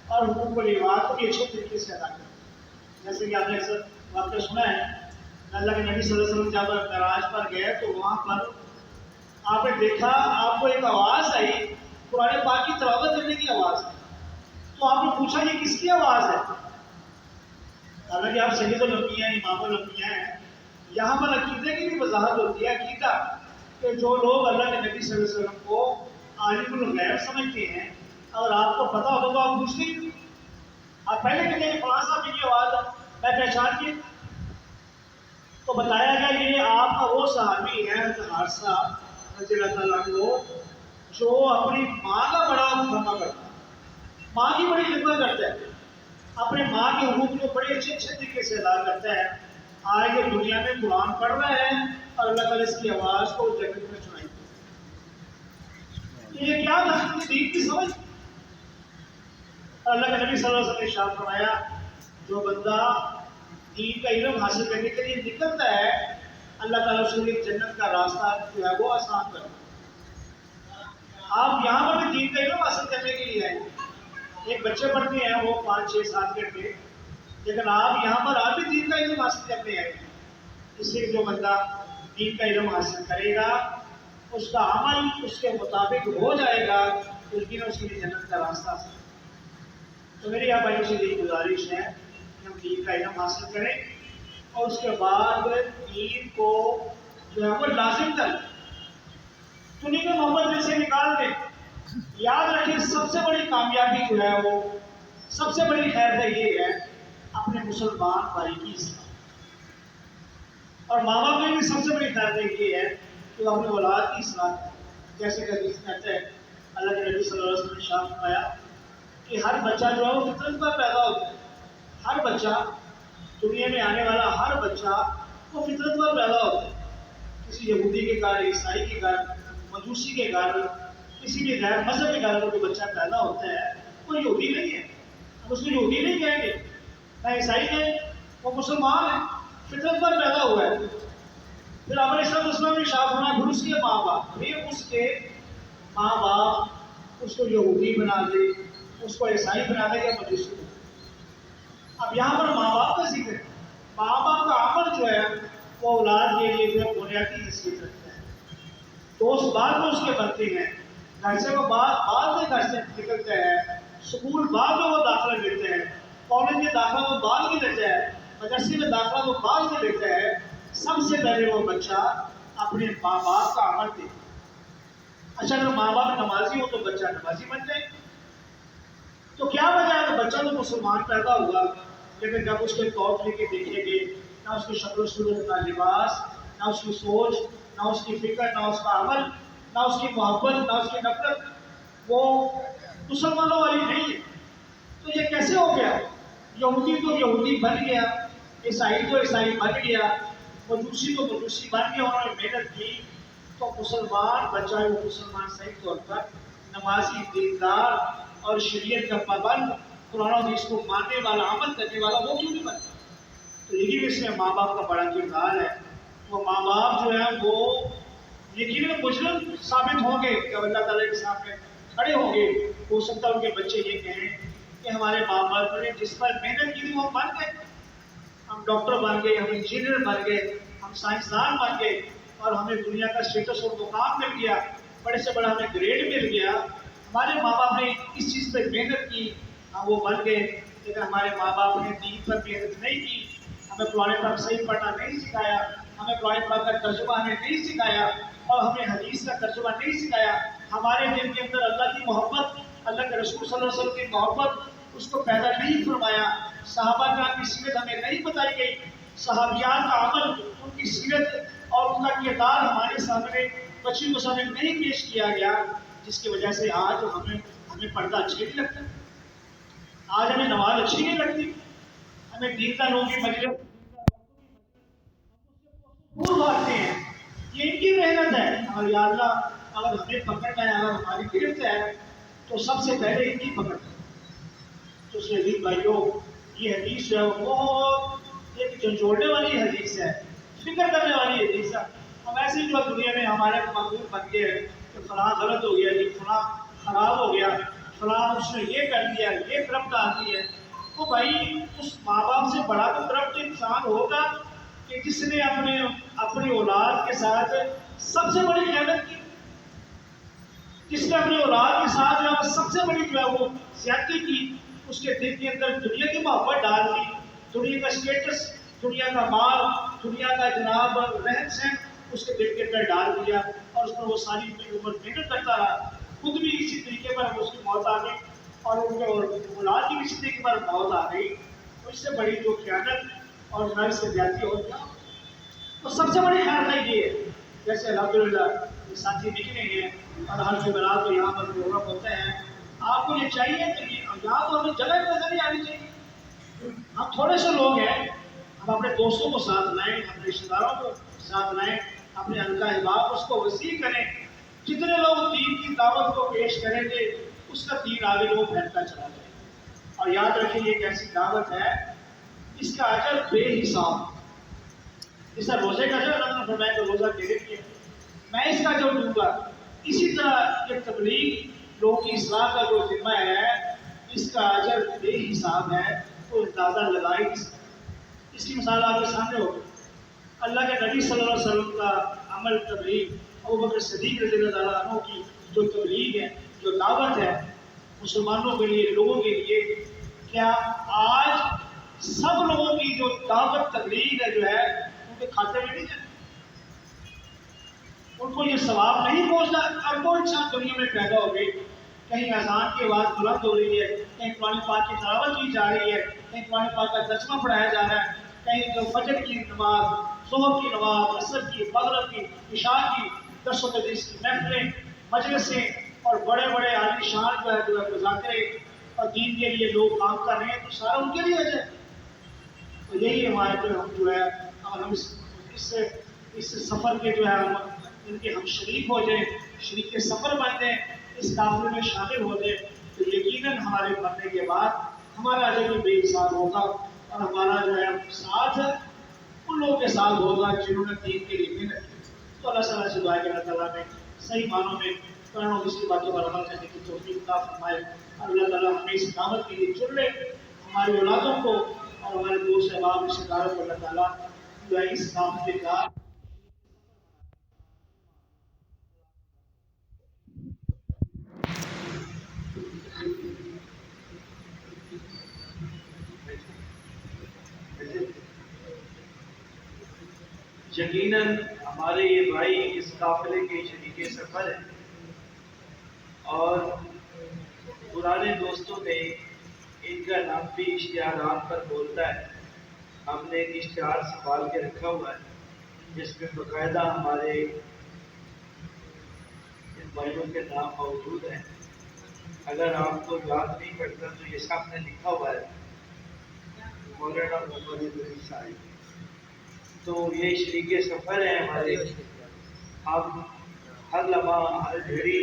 اور حقوق العباد کو بھی اچھے طریقے سے ادا کرتا ہے۔ جیسے کہ آپ نے اکثر واقعہ سنا ہے، اللہ کے نبی صلی اللہ علیہ وسلم جب معراج پر گئے تو وہاں پر آپ نے دیکھا، آپ کو ایک آواز آئی، قرآن پاک کی تلاوت کرنے کی آواز ہے۔ تو آپ نے پوچھا یہ کس کی آواز ہے؟ حالانکہ آپ سید الانبیاء ہیں، امام الانبیاء ہیں، یہاں پر عقیدے کی بھی وضاحت ہوتی ہے۔ عقیدہ کہ جو لوگ اللہ کے نبی صلی اللہ علیہ وسلم کو عالم الغیب سمجھتے ہیں، اگر آپ کو پتا ہوگا تو آپ پوچھتے ہیں، آپ پہلے کہتے ہیں فلاں صاحب کی آواز ہے، میں پہچان کی، تو بتایا گیا یہ آپ کا وہ صحابی ہے حارثہ رضی اللہ تعالیٰ عنہ، جو اپنی ماں کا بڑا فرما کرتا ہے، ماں کی بڑی خدمت کرتا ہے، اپنے ماں کے حقوق کو بڑے اچھے طریقے سے ادا کرتا ہے۔ آج یہ دنیا میں قرآن پڑھ رہا ہے اور اللہ تعالیٰ اس کی آواز کو جنت میں سنائی۔ تو یہ کیا تھا؟ دین کی سمجھ۔ اللہ کے نبی صلی اللہ علیہ وسلم نے ارشاد فرمایا، جو بندہ دین کا علم حاصل کرنے کے لیے نکلتا ہے، اللہ تعالیٰ اس کے لیے جنت کا راستہ جو ہے وہ آسان کرتا ہے۔ آپ یہاں پر بھی دین کا علم حاصل کرنے کے لیے آئے، ایک بچے پڑھتے ہیں وہ 5 6 7 گھنٹے، لیکن آپ یہاں پر آپ بھی دین کا علم حاصل کرنے آئے۔ اس لیے جو بندہ دین کا علم حاصل کرے گا، اس کا عمل اس کے مطابق ہو جائے گا، تو یقیناً اس کے لیے جنت کا راستہ آسان۔ تو میری آپ بھائیوں سے یہی گزارش ہے کہ ہم دین کا علم حاصل کریں اور اس کے بعد دین کو جو ہے وہ لازم کریں، دنیا میں محبت دل سے نکال دیں۔ یاد رکھیں، سب سے بڑی کامیابی جو ہے وہ، سب سے بڑی خیر یہ ہے اپنے مسلمان بھائی کی اصلاح، اور ماں باپ میں بھی سب سے بڑی خیر یہ ہے کہ وہ اپنے اولاد کی اصلاح کریں۔ جیسے کہ حدیث میں آتا ہے، اللہ کے نبی صلی اللہ علیہ وسلم نے ارشاد فرمایا کہ ہر بچہ جو ہے وہ فطرت پر پیدا ہوتا ہے، ہر بچہ دنیا میں آنے والا ہر بچہ وہ فطرت پر پیدا ہوتا ہے۔ کسی یہودی کے گھر، عیسائی کے گھر، مجوسی کے گھر، کسی بھی غیر مذہب کے گھر میں کوئی بچہ پیدا ہوتا ہے، وہ یہودی نہیں ہے، ہم اس کو یہودی نہیں کہیں گے، نہ عیسائی ہے، وہ مسلمان ہے، فطرت پر پیدا ہوا ہے۔ پھر آپ نے صلی اللہ علیہ وسلم نے پھر اس کے ماں باپ، پھر اس کے ماں باپ اس کو یہودی بنا دے، اس کو عیسائی بنا دے یا مجوسی بنا دے۔ اب یہاں پر ماں باپ کا ذکر ہے، ماں باپ کا عمل جو ہے وہ اولاد کے لیے جو بنیادی حیثیت رکھتا ہے۔ دوست بعد میں اس کے بنتے ہیں، گھر سے وہ بعد میں گھر سے نکلتا ہے، اسکول بعد میں وہ داخلہ لیتے ہیں، کالج میں داخلہ وہ بعد میں لیتا ہے، مدرسے میں داخلہ وہ بعد میں لیتا ہے۔ سب سے پہلے وہ بچہ اپنے ماں باپ کا عمل دیتا ہے۔ اچھا، اگر ماں باپ نمازی ہو تو بچہ نمازی بن جائے، تو کیا وجہ ہے؟ بچہ تو مسلمان پیدا ہوا، لیکن جب اس کے طور طریقے دیکھیں گے، نہ اس کی شکل و صورت، نہ لباس، نہ اس کی سوچ، نہ اس کی فکر، نہ اس کا عمل، نہ اس کی محبت، نہ اس کی نفرت، وہ مسلمانوں والی نہیں ہے، تو یہ کیسے ہو گیا؟ یہودی تو یہودی بن گیا، عیسائی تو عیسائی بن گیا، مجوسی تو مجوسی بن گیا، انہوں نے محنت کی، تو مسلمان بچہ وہ مسلمان صحیح طور پر نمازی، دیندار اور شریعت کا پابند، قرآن و حدیث کو ماننے والا، عمل کرنے والا، وہ کیوں نہیں بنتا؟ تو یہی اس میں ماں باپ کا بڑا کردار ہے۔ وہ ماں باپ جو ہے وہ یقیناً مجرم ثابت ہوں گے جب اللہ تعالیٰ کے سامنے کھڑے ہوں گے۔ ہو سکتا ہے ان کے بچے یہ کہیں کہ ہمارے ماں باپ نے جس پر محنت کی تھی وہ بن گئے، ہم ڈاکٹر بن گئے، ہم انجینئر بن گئے، ہم سائنسدان بن گئے، اور ہمیں دنیا کا اسٹیٹس اور مقام مل گیا، بڑے سے بڑا ہمیں گریڈ مل گیا۔ ہمارے ماں باپ نے اس چیز پہ محنت کی، ہم وہ بن گئے، لیکن ہمارے ماں باپ نے دین پر محنت نہیں کی، ہمیں قرآن پاک صحیح پڑھنا نہیں سکھایا، ہمیں قرآن پاک کا ترجمہ ہمیں نہیں سکھایا، اور ہمیں حدیث کا ترجمہ نہیں سکھایا۔ ہمارے دل کے اندر اللہ کی محبت، اللہ کے رسول صلی اللہ علیہ وسلم کی محبت، اس کو پیدا نہیں فرمایا۔ صحابہ کرام کی سیرت ہمیں نہیں بتائی گئی، صحابیات کا عمل، ان کی سیرت اور ان کا کردار ہمارے سامنے بچوں کو سامنے نہیں پیش کیا گیا، جس کی وجہ سے آج ہمیں پردہ اچھی نہیں لگتا، آج ہمیں نماز اچھی نہیں لگتی، ہمیں دین کا لوگوں کی مجلس بھول بھاگتے ہیں۔ یہ ان کی محنت ہے، اور یا اللہ اگر ہمیں پکڑنا ہے، اگر ہماری گرفت ہے تو سب سے پہلے ان کی پکڑ ہے۔ تو اس عزیز بھائیوں، یہ حدیث جو ہے وہ بہت ایک جھنجھوڑنے والی حدیث ہے، فکر کرنے والی حدیث ہے۔ ہم ایسی جو دنیا میں ہمارے معمول بن گئے ہیں کہ فلاں غلط ہو گیا جی، فلاں خراب ہو گیا، فلاں اس نے یہ کر دیا، یہ کرپٹ آتی ہے، تو بھائی اس ماں باپ سے بڑا تو کرپٹ انسان ہوگا کہ جس نے اپنی اولاد کے ساتھ سب سے بڑی خیانت کی، جس نے اپنی اولاد کے ساتھ جو ہے سب سے بڑی جو ہے وہ زیادتی کی، اس کے دل کے اندر دنیا کی محبت ڈال دی، دنیا کا اسٹیٹس، دنیا کا مال، دنیا کا جناب رہن سہن اس کے دل کے اندر ڈال دیا، اور اس پر وہ ساری عمر محنت کرتا رہا، خود بھی اسی طریقے پر اس کی موت آ گئی، اور ان کے اولاد کی بھی اسی طریقے پر موت آ گئی، تو اس سے بڑی جو خیانت اور جناب سے زیادتی ہو گیا، تو سب سے بڑی خیانت یہ ہے۔ جیسے الحمدللہ یہ ساتھی نکلے ہیں اور ہر جمعرات کو یہاں پر پروگرام ہوتے ہیں، آپ کو یہ چاہیے کہ یہاں تو ہمیں جگہ نظر نہیں آنی چاہیے، ہم تھوڑے سے لوگ ہیں، ہم اپنے دوستوں کو ساتھ لائیں، اپنے رشتے داروں کو ساتھ لائیں، اپنے حلقہ احباب اس کو وسیع کریں، جتنے لوگ دین کی دعوت کو پیش کریں گے اس کا دین آگے لوگ پھیلتا چلا جائے گا۔ اور یاد رکھیں یہ ایک ایسی دعوت ہے اس کا اجر بے حساب، اس طرح روزے کا اجر اللہ نے فرمایا کہ روزہ میرے لیے میں اس کا اجر دوں گا، اسی طرح یہ تبلیغ لوگوں کی اصلاح کا جو ذمہ ہے اس کا اجر بے حساب ہے، تو اندازہ لگائی نہیں سکتا۔ اس کی مثال آپ کے سامنے ہوگی، اللہ کے نبی صلی اللہ علیہ وسلم کا عمل تبلیغ، ابوبکر صدیق رضی اللہ تعالیٰ عنہ کی جو تبلیغ ہے، جو دعوت ہے مسلمانوں کے لیے، لوگوں کے لیے، کیا آج سب لوگوں کی جو دعوت تبلیغ ہے جو ہے ان کے کھاتے میں نہیں جاتی؟ ان کو یہ ثواب نہیں پہنچتا؟ اربوں انسان دنیا میں پیدا ہو گئے، کہیں اذان کی آواز بلند ہو رہی ہے، کہیں قرآن پاک کی تلاوت کی جا رہی ہے، کہیں قرآن پاک کا ترجمہ پڑھایا جا رہا ہے، کہیں جو فجر کی نماز، ظہر کی نماز، عصر کی، مغرب کی، عشاء کی، درس و تدریس کی محفلیں، مجلسیں، اور بڑے بڑے عالی شان جو ہے مذاکرے اور دین کے لیے لوگ کام کر رہے ہیں، تو سارا ان کے لیے ہے۔ تو یہی ہمارے جو ہے اور ہم اس سفر کے جو ہے ان کے ہم شریک ہو جائیں، شریک سفر بن جائیں، اس قافلے میں شامل ہو جائیں، تو یقیناً ہمارے مرنے کے بعد ہمارا اجر بے حساب ہوگا، اور ہمارا جو ہے ساتھ ان لوگوں کے ساتھ ہوگا جنہوں نے دین کے لیے محنت کی۔ تو اللہ تعالیٰ سے دعا کہ اللہ تعالیٰ نے صحیح معنوں میں قرآن و حدیث کی باتوں پر عمل کرنے کی توفیق عطا فرمائے، اور اللہ تعالیٰ ہمیں اس دعوت کے لیے چن لے، ہماری اولادوں کو اور ہمارے دوست احباب رشتے داروں کو اللہ تعالیٰ جو ہے اس قافلے کا یقیناً ہمارے یہ بھائی اس قافلے کے شریک سفر ہیں، اور پرانے دوستوں نے ان کا نام بھی اشتہارات پر بولتا ہے. ہم نے ایک اشتہار سنبھال کے رکھا ہوا ہے جس میں باقاعدہ ہمارے ان بھائیوں کے نام موجود ہیں. اگر آپ کو یاد نہیں کرتا تو یہ سب نے لکھا ہوا ہے. مولانا محمد ادریس صاحب تو یہ شریک سفر ہے ہمارے. ہم ہر لمحہ ہر گھڑی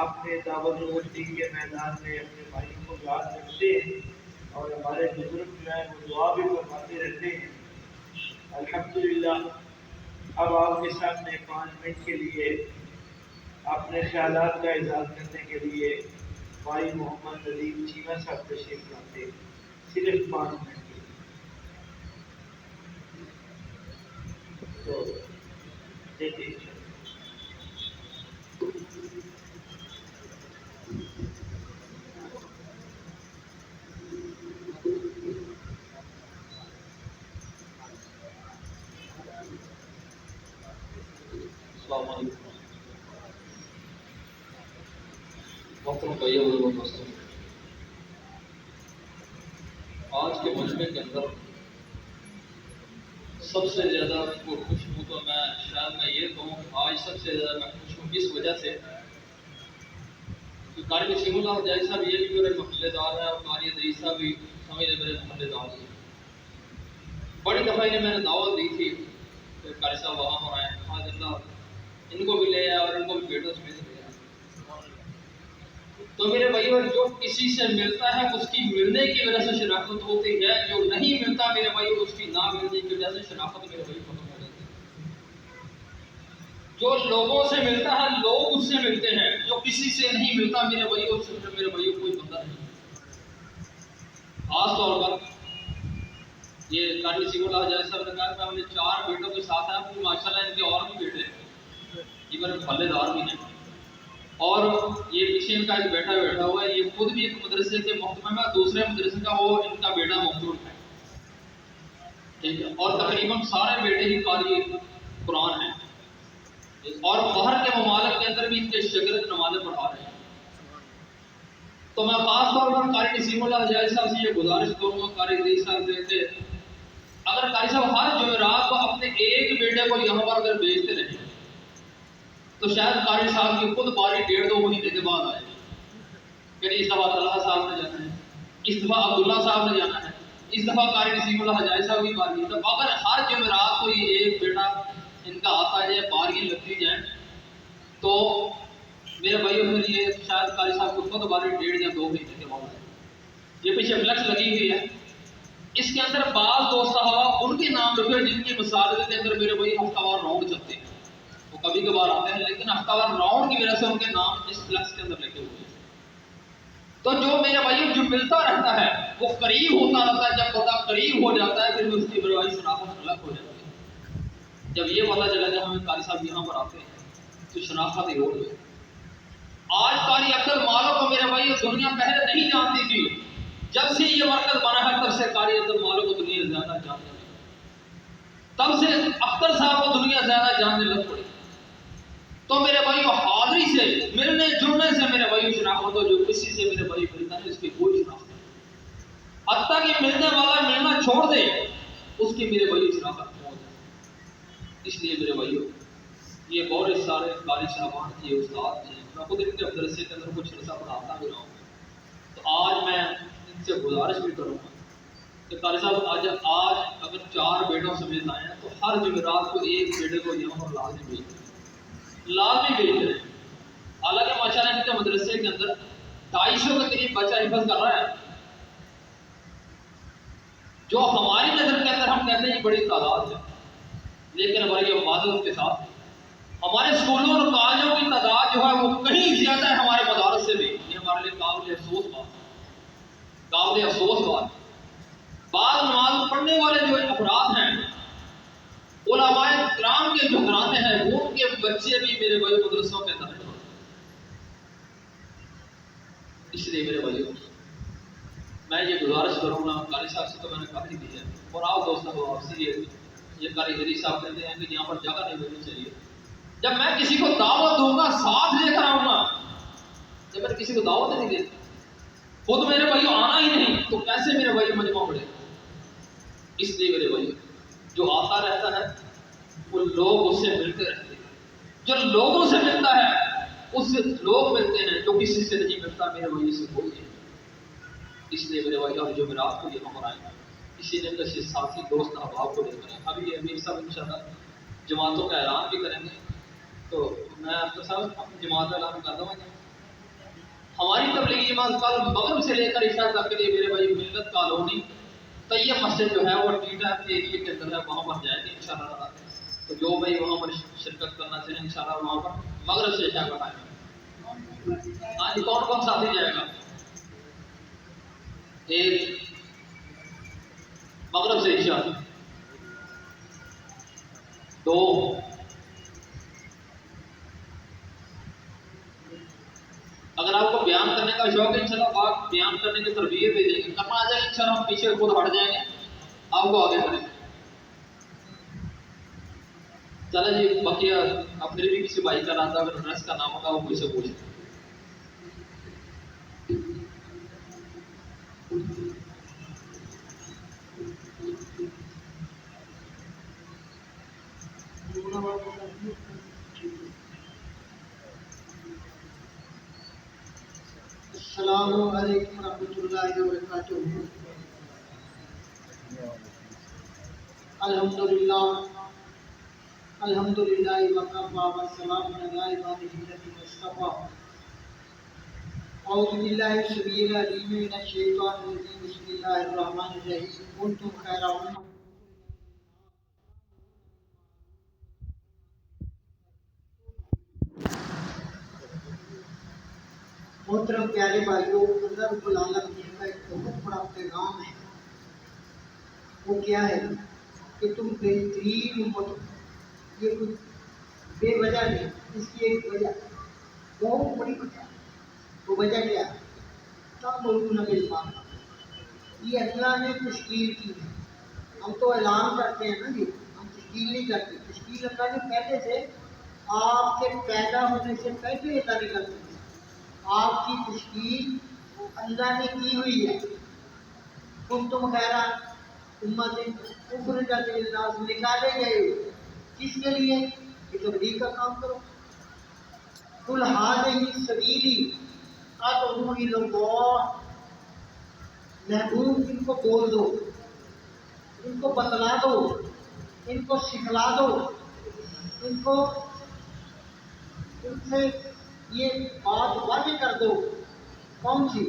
اپنے دعوت و تبلیغ کے میدان میں اپنے بھائیوں کو یاد رکھتے ہیں اور ہمارے بزرگ جو ہیں وہ دعا بھی فرماتے رہتے ہیں. الحمدللہ اب آپ کے سامنے 5 منٹ کے لیے اپنے خیالات کا اظہار کرنے کے لیے بھائی محمد ندیم چیمہ صاحب تشریف لاتے ہیں. صرف 5 منٹ کے لیے. تو دیکھیے السلام علیکم. محترم بھائیو اور دوستوں، آج کے مجمع کے اندر سب سے زیادہ خوش ہوں تو میں یہ کہوں آج سب سے زیادہ میں خوش ہوں اس وجہ سے کہ قاری نسیم اللہ حجائی صاحب یہ بھی میرے محلے دار ہیں اور قاری ادریس صاحب بھی سمجھے میرے محلے دار ہیں. بڑی دفعہ انہیں میں نے دعوت دی تھی کہ قاری صاحب وہاں ہو رہے ہیں، آج اللہ ان کو بھی لے آیا اور ان کو بھی بیٹوں سمیت لے آیا. تو میرے بھائیو جو کسی سے ملتا ہے اس کی ملنے کی وجہ سے شناخت ہوتی ہے، جو نہیں ملتا میرے بھائیو اس کی نہ ملنے کی وجہ سے شناخت میرے بھائی ختم ہو جاتی ہے. جو لوگوں سے ملتا ہے لوگ اس سے ملتے ہیں، جو کسی سے نہیں ملتا میرے بھائیو اس سے میرے بھائیو کوئی بندہ نہیں. خاص طور پر یہ قاری نسیم اللہ حجائی صاحب نے کہا کہ ہم نے 4 بیٹوں کے ساتھ ہیں، ماشاءاللہ ان کے اور بھی بیٹے ہیں، یہ میرے محلے دار بھی ہیں. اور یہ پیچھے ان کا ایک بیٹا ہوا ہے، یہ خود بھی ایک مدرسے کے محتمم ہے، دوسرے مدرسے کا وہ ان کا بیٹا موجود ہے. ٹھیک ہے. اور تقریباً سارے بیٹے ہی قاری قرآن ہیں اور باہر کے ممالک کے اندر بھی ان کے شاگرد نمازیں پڑھا رہے ہیں. تو میں خاص طور پر قاری نسیم اللہ حجائی صاحب سے یہ گزارش کروں گا، قاری ادریس صاحب سے کہ اگر قاری صاحب ہر جمعرات کو اپنے ایک بیٹے کو یہاں پر اگر بھیجتے رہیں تو شاید قاری صاحب کی خود باری 1.5-2 مہینے کے بعد آئے. پھر اس دفعہ طلحہ صاحب نے جانا ہے، اس دفعہ عبداللہ صاحب نے جانا ہے، اس دفعہ قاری نسیم اللہ حجائی صاحب کی باری. تو اگر ہر جمعرات کو یہ ایک بیٹا ان کا آتا جائے، باریاں لگتی جائیں، تو میرے بھائیوں پھر یہ شاید قاری صاحب کو خود باری 1.5 یا 2 مہینے کے بعد آئے. یہ پیچھے فلیکس لگی ہوئی ہے، اس کے اندر بعض دوست صحابہ ان کے نام رکھے جن کی مساجد کے اندر میرے بھائی ہفتہ وار راؤنڈ چلتے ہیں. وہ کبھی کبھار آتے ہیں لیکن ہفتہ وار راؤنڈ کی وجہ سے ان کے نام اس فلیکس کے اندر لکھے ہوئے ہیں. تو جو میرے بھائی جو ملتا رہتا ہے وہ قریب ہوتا رہتا ہے. جب پتہ قریب ہو جاتا ہے پھر اس کی میرے بھائی شناخت الگ ہو جاتی ہے. جب یہ پتہ چلا کہ ہمیں قاری صاحب یہاں پر آتے ہیں تو شناخت ہی ہو گئی. آج قاری اختر مالو کو میرے بھائی دنیا پہلے نہیں جانتی تھی، جب سے یہ مرکز بنا ہے تب سے قاری اختر مالو کو دنیا زیادہ جاننے لگی، تب سے اختر صاحب کو دنیا زیادہ جاننے لگ پڑی. تو میرے بھائی حاضری سے ملنے جلنے سے میرے بھائی شناخت ہو، جو کسی سے میرے بھائی ملتا ہے اس کی کوئی شناخت نہیں. حتیٰ کہ ملنے والا ملنا چھوڑ دے اس کی میرے بھائی شناخت ہو جائے. اس لیے میرے بھائیوں یہ بہت سارے قاری صاحبان یہ استاد ہیں، میں خود ان کے مدرسے کے اندر کچھ عرصہ پڑھاتا بھی رہا ہوں. تو آج میں ان سے گزارش بھی کروں گا کہ قاری صاحب آج اگر 4 بیٹوں سمیت آئے ہیں تو ہر جمعرات کو ایک بیٹے کو یہاں پر لازمی بھیجتے ہیں. حالانکہ ماشاءاللہ ان کے مدرسے کے اندر 250 کے قریب بچہ حفظ کر رہا ہے، جو ہماری نظر کے اندر ہم کہتے ہیں بڑی تعداد ہے، لیکن ہماری معذرت کے ساتھ ہمارے اسکولوں اور کالجوں کی تعداد جو ہے وہ کہیں زیادہ ہے ہمارے مدارس سے بھی. یہ ہمارے لیے قابل افسوس بات. بعض نماز پڑھنے والے جو افراد ہیں علماء کرام کے جو گھرانے ہیں وہ ان کے بچے بھی میرے بھائی مدرسوں کے اندر ہیں. اس لیے میرے بھائی میں یہ گزارش کروں گا، قاری صاحب سے تو میں نے کافی دی ہے اور آپ دوستوں کو آپ سے یہ قاری ادریس صاحب کہتے ہیں کہ یہاں پر جگہ نہیں ملنی چاہیے. جب میں کسی کو دعوت دوں گا ساتھ لے کر آؤں گا، جب میں کسی کو دعوت نہیں دیتا خود میرے بھائی آنا ہی نہیں ایسے میرے بھائی مجمع پڑے گا. اس لیے میرے بھائی جو آتا رہتا ہے وہ لوگ اس سے ملتے رہتے ہیں. جو لوگوں سے ملتا ہے اس سے لوگ ملتے ہیں، جو کسی سے نہیں ملتا میرے بھائی سے کوئی نہیں. اس لیے میرے بھائی اور جو میرا آپ کو یہ خبر آئے گا اسی نے کسی ساتھی دوست احباب کو لے کر. ابھی امیر صاحب انشاءاللہ جماعتوں کا اعلان بھی کریں گے. تو میں آپ کے ساتھ اپنی جماعت کا اعلان کر دوں گا. ہماری تبلیغی جماعت کل مغرب سے لے کر عشاء تک کے لیے میرے بھائی ملت کالونی طیب مسجد جو ہے وہ ٹیٹا کے ایریے کے اندر ہے، وہاں پر جائیں گے انشاءاللہ. تو جو بھائی وہاں پر شرکت کرنا چاہیں انشاءاللہ وہاں پر مغرب سے عشاء کا ٹائم ہے. ہاں جی، کون کون ساتھی جائے گا؟ ایک مغرب سے عشاء، دو اگر آپ کو بیان کرنے کا شوق ہے انشاءاللہ آپ بیان کرنے کی تربیت دے دیں گے، کرنا آ جائے گا انشاءاللہ ہم پیچھے خود ہٹ جائیں گے، آپ کو آگے کریں گے. چلے جی، باقی اب میرے بھی کسی بھائی کا نام تھا، اگر ایڈریس کا نام ہوگا وہ مجھ سے پوچھیں. السلام علیکم ورحمۃ اللہ وبرکاتہ. الحمدللہ الحمدللہ وکفی والسلام علی عبادہ الذین اصطفی. اعوذ باللہ السمیع العلیم من الشیطان الرجیم. بسم اللہ الرحمن الرحیم. کنتم خیر امۃ محترم پیارے بھائیوں، اللہ رب العالمین کا ایک بہت بڑا پیغام ہے. وہ کیا ہے کہ تم بہترین امت ہو. یہ کچھ بے وجہ نہیں، اس کی ایک وجہ بہت بڑی وجہ ہے. وہ وجہ کیا ہے؟ تأمرون بالمعروف. یہ اللہ نے تشکیل کی ہے. ہم تو اعلان کرتے ہیں نا جی، ہم تشکیل نہیں کرتے. تشکیل اللہ نے پہلے سے آپ کے پیدا ہونے سے پہلے اللہ نے کر دی. آپ کی تشکیل اللہ نے کی ہوئی ہے. کنتم خیر امت اخرجت للناس، نکالے گئے ہو. کس کے لیے؟ کہ تبلیغ کا کام کرو. قل ھذہ سبیلی ادعو الی اللہ. محبوب ان کو بول دو، ان کو بتلا دو، ان کو سکھلا دو، ان کو ان سے یہ بات واضح کر دو. کون سی؟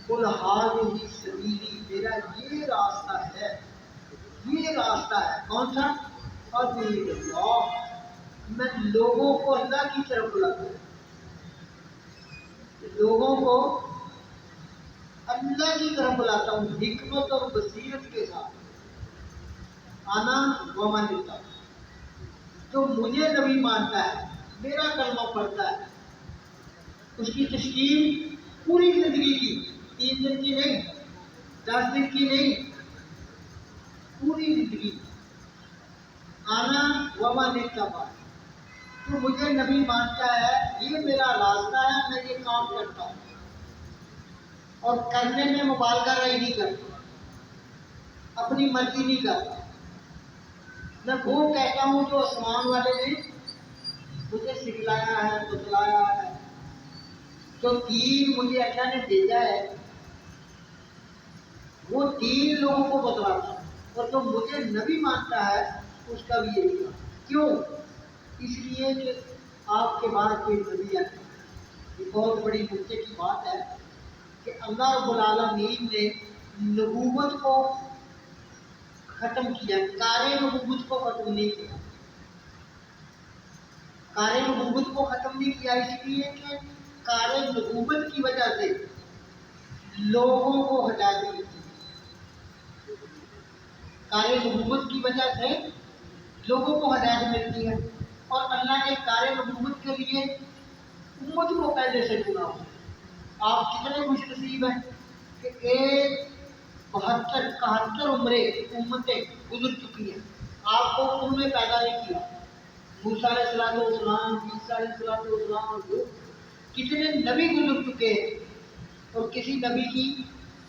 قل ھذہ سبیلی، میرا یہ راستہ ہے، یہ راستہ ہے. کون سا؟ ادعو الی اللہ. میں لوگوں کو اللہ کی طرف بلاتا ہوں، لوگوں کو اللہ کی طرف بلاتا ہوں حکمت اور بصیرت کے ساتھ. آنا ومن اتبع، جو مجھے نبی مانتا ہے، میرا کلمہ پڑھتا ہے، اس کی تشکیل پوری زندگی کی، 3 دن کی نہیں، 10 دن کی نہیں، پوری زندگی. آنا ومن اتبع، جو مجھے نبی مانتا ہے، یہ میرا راستہ ہے، میں یہ کام کرتا ہوں. اور کرنے میں مبالغہ رائے نہیں کرتا، اپنی مرضی نہیں کرتا. میں وہ کہتا ہوں جو آسمان والے نے مجھے سکھلایا ہے، بتلایا ہے. جو دین مجھے اللہ نے بھیجا ہے وہ دین لوگوں کو بتلاتا ہے. اور جو مجھے نبی مانتا ہے اس کا بھی یہی کام. کیوں؟ اس لیے کہ آپ کے بعد کوئی نبی آتا ہے. یہ بہت بڑی نقطے کی بات ہے کہ اللہ رب العالمین نے نبوت کو ختم کیا، کار نبوت کو ختم نہیں کیا. کار نبوت کو ختم نہیں کیا اس لیے کہ کار نبوت کی وجہ سے لوگوں کو ہدایت ملتی ہے. کار نبوت کی وجہ سے لوگوں کو ہدایت ملتی ہے. اور اللہ نے کار نبوت کے لیے امت کو پہلے سے چنا ہوا. آپ کتنے خوش نصیب ہیں کہ ایک 72-71 امتیں گزر چکی ہیں. آپ کو ان میں پیدا نہیں کیا. موسیٰ علیہ السلام، عیسیٰ علیہ السلام، کتنے نبی گزر چکے ہیں اور کسی نبی کی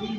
20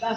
10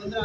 15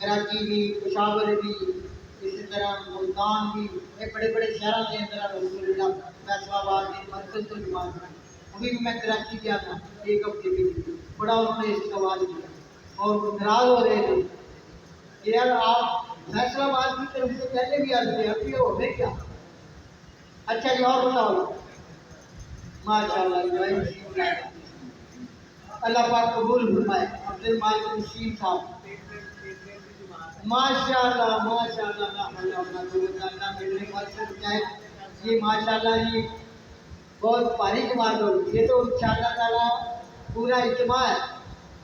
کراچی بھی، پشاور بھی، اسی طرح ملتان بھی، یہ بڑے بڑے شہروں کے اندر الحمدللہ فیصل آباد کی مرکز تو جماعت ہے۔ ابھی بھی میں کراچی گیا تھا ایک ہفتے کے لیے، بڑا انہوں نے استقبال کیا اور ناراض ہو رہے تھے کہ یار آپ فیصل آباد کی طرف سے پہلے بھی آتے ہیں، اب یہ ہو گئے کیا؟ اچھا جی اور بتاؤ، ماشاء اللہ اللہ پاک قبول فرمائے۔ عبد المالک نسیم صاحب ماشاء اللہ ماشاء اللہ ملنے یہ ماشاء اللہ جی بہت بھاری جماعت ہوگی، یہ تو ان شاء اللہ تعالیٰ پورا اجتماع ہے۔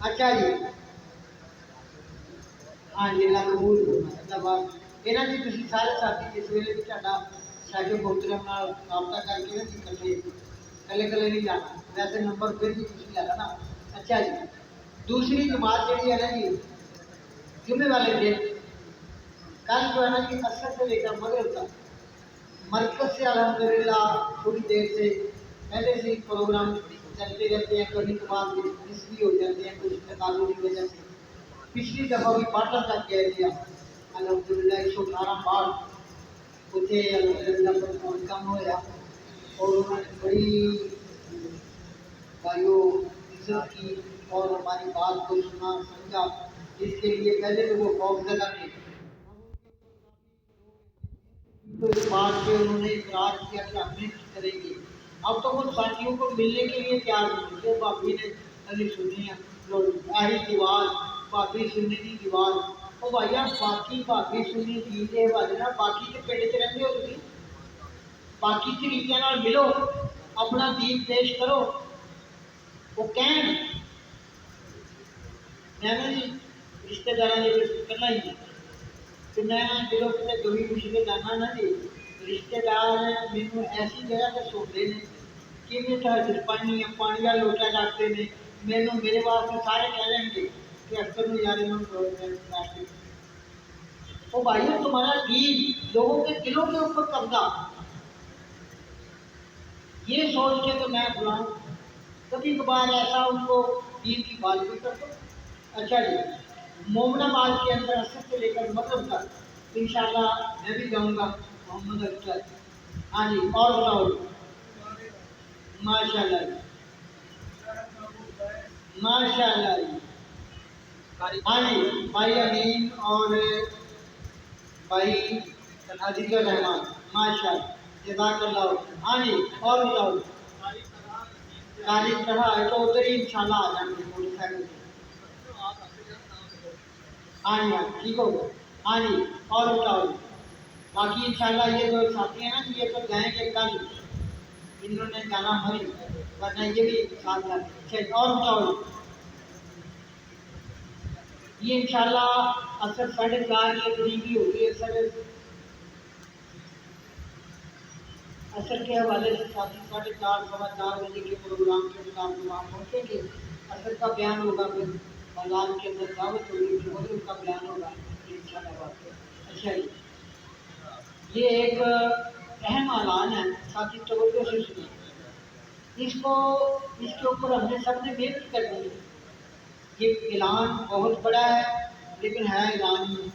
اچھا جی ہاں جی اللہ قبول فرمائے۔ اللہ پاک یہاں جی تسی سارے ساتھی اس ویلے بھی تہاڈا شاگرد محترم نال رابطہ کر کے نا جی کلے کلے نہیں جانا، ویسے نمبر پھر بھی تسی لے لینا۔ اچھا جی دوسری جماعت جہی ہے نا جی جمعے والے دن کل جو ہے نا کہ اثر سے لے کر مغرب تک مرکز سے الحمدللہ تھوڑی دیر سے پہلے سے پروگرام چلتے رہتے ہیں، کبھی کبھار مس بھی ہو جاتے ہیں کچھ تقاضوں کی وجہ سے۔ پچھلی دفعہ بھی باٹا تک گئے تھے الحمدللہ 118 بار اتنے الحمدللہ پر کم ہوا اور انہوں نے بڑی بھائیوں عزت کی اور ہماری بات کو سنا سمجھا، اس کے لیے پہلے تو وہ خوف زدہ تھے، تو اس بات سے انہوں نے اقرار کیا کہ ہم نہیں کریں گے۔ اب تو وہ ساتھیوں کو ملنے کے لیے تیار نہیں تھے، بھابی نے علی سنی آہی دیوار بھابی سنی کی دیوار وہ بھائی باقی بھابی سنی دی دے بھاجنا باقی کے پیڑے سے رہتے ہو تھی باقی طریقے نال ملو اپنا دین پیش کرو۔ وہ کہیں میں نے جی رشتے دار کرنا ہی تو میں جب کتنے کبھی مشکل جانا نا جی رشتے دار مینو ایسی جگہ سے سنتے ہیں کہ میں تھر پانی پانی کا لوٹا ڈاکتے ہیں، مینو میرے واسطے سارے کہہ لیں گے کہ اکثر میں یار وہ بھائیوں تمہارا دین لوگوں کے دلوں کے اوپر قبضہ یہ سوچ کے تو میں بلاؤں کبھی کبھار ایسا ان کو دین کی بات بھی کرتا ہوں۔ اچھا جی مومن آباد کے اندر اثر سے لے کر مطلب تک انشاءاللہ میں بھی جاؤں گا محمد اختر۔ ہاں جی اور بتاؤ ماشاء اللہ ماشاء اللہ ہاں جی بھائی امین اور بھائی حاضری الرحمان ماشاء اللہ جزاک اللہ۔ ہاں جی اور بتاؤ تعلیم پڑھا ہے تو ادھر ہی انشاءاللہ آ جائیں گے موٹر سائیکل سے۔ ہاں جی ہاں ٹھیک ہوگا۔ ہاں جی اور بتاؤ باقی انشاءاللہ یہ جو ساتھی ہیں نا یہ تو جائیں گے کل، انہوں نے جانا نہیں ورنہ یہ بھی ساتھ جاتے۔ اور بتاؤ یہ انشاءاللہ اثر 4:30 کے قریب ہی ہوگی، اثر کے حوالے سے ساتھی 4:30 4:15 بجے کے پروگرام کے مطابق وہاں پہنچیں گے، اثر کا بیان ہوگا، پھر بازار کے اندر دعوت ہوگی، پھر مغرب کا بیان ہوگا انشاءاللہ۔ اچھا جی یہ ایک اہم اعلان ہے، ساتھی توجہ سے سنیں، اس کے اوپر ہم نے سب نے محنت کرنی ہے۔ یہ اعلان بہت بڑا ہے لیکن ہے اعلان ہی،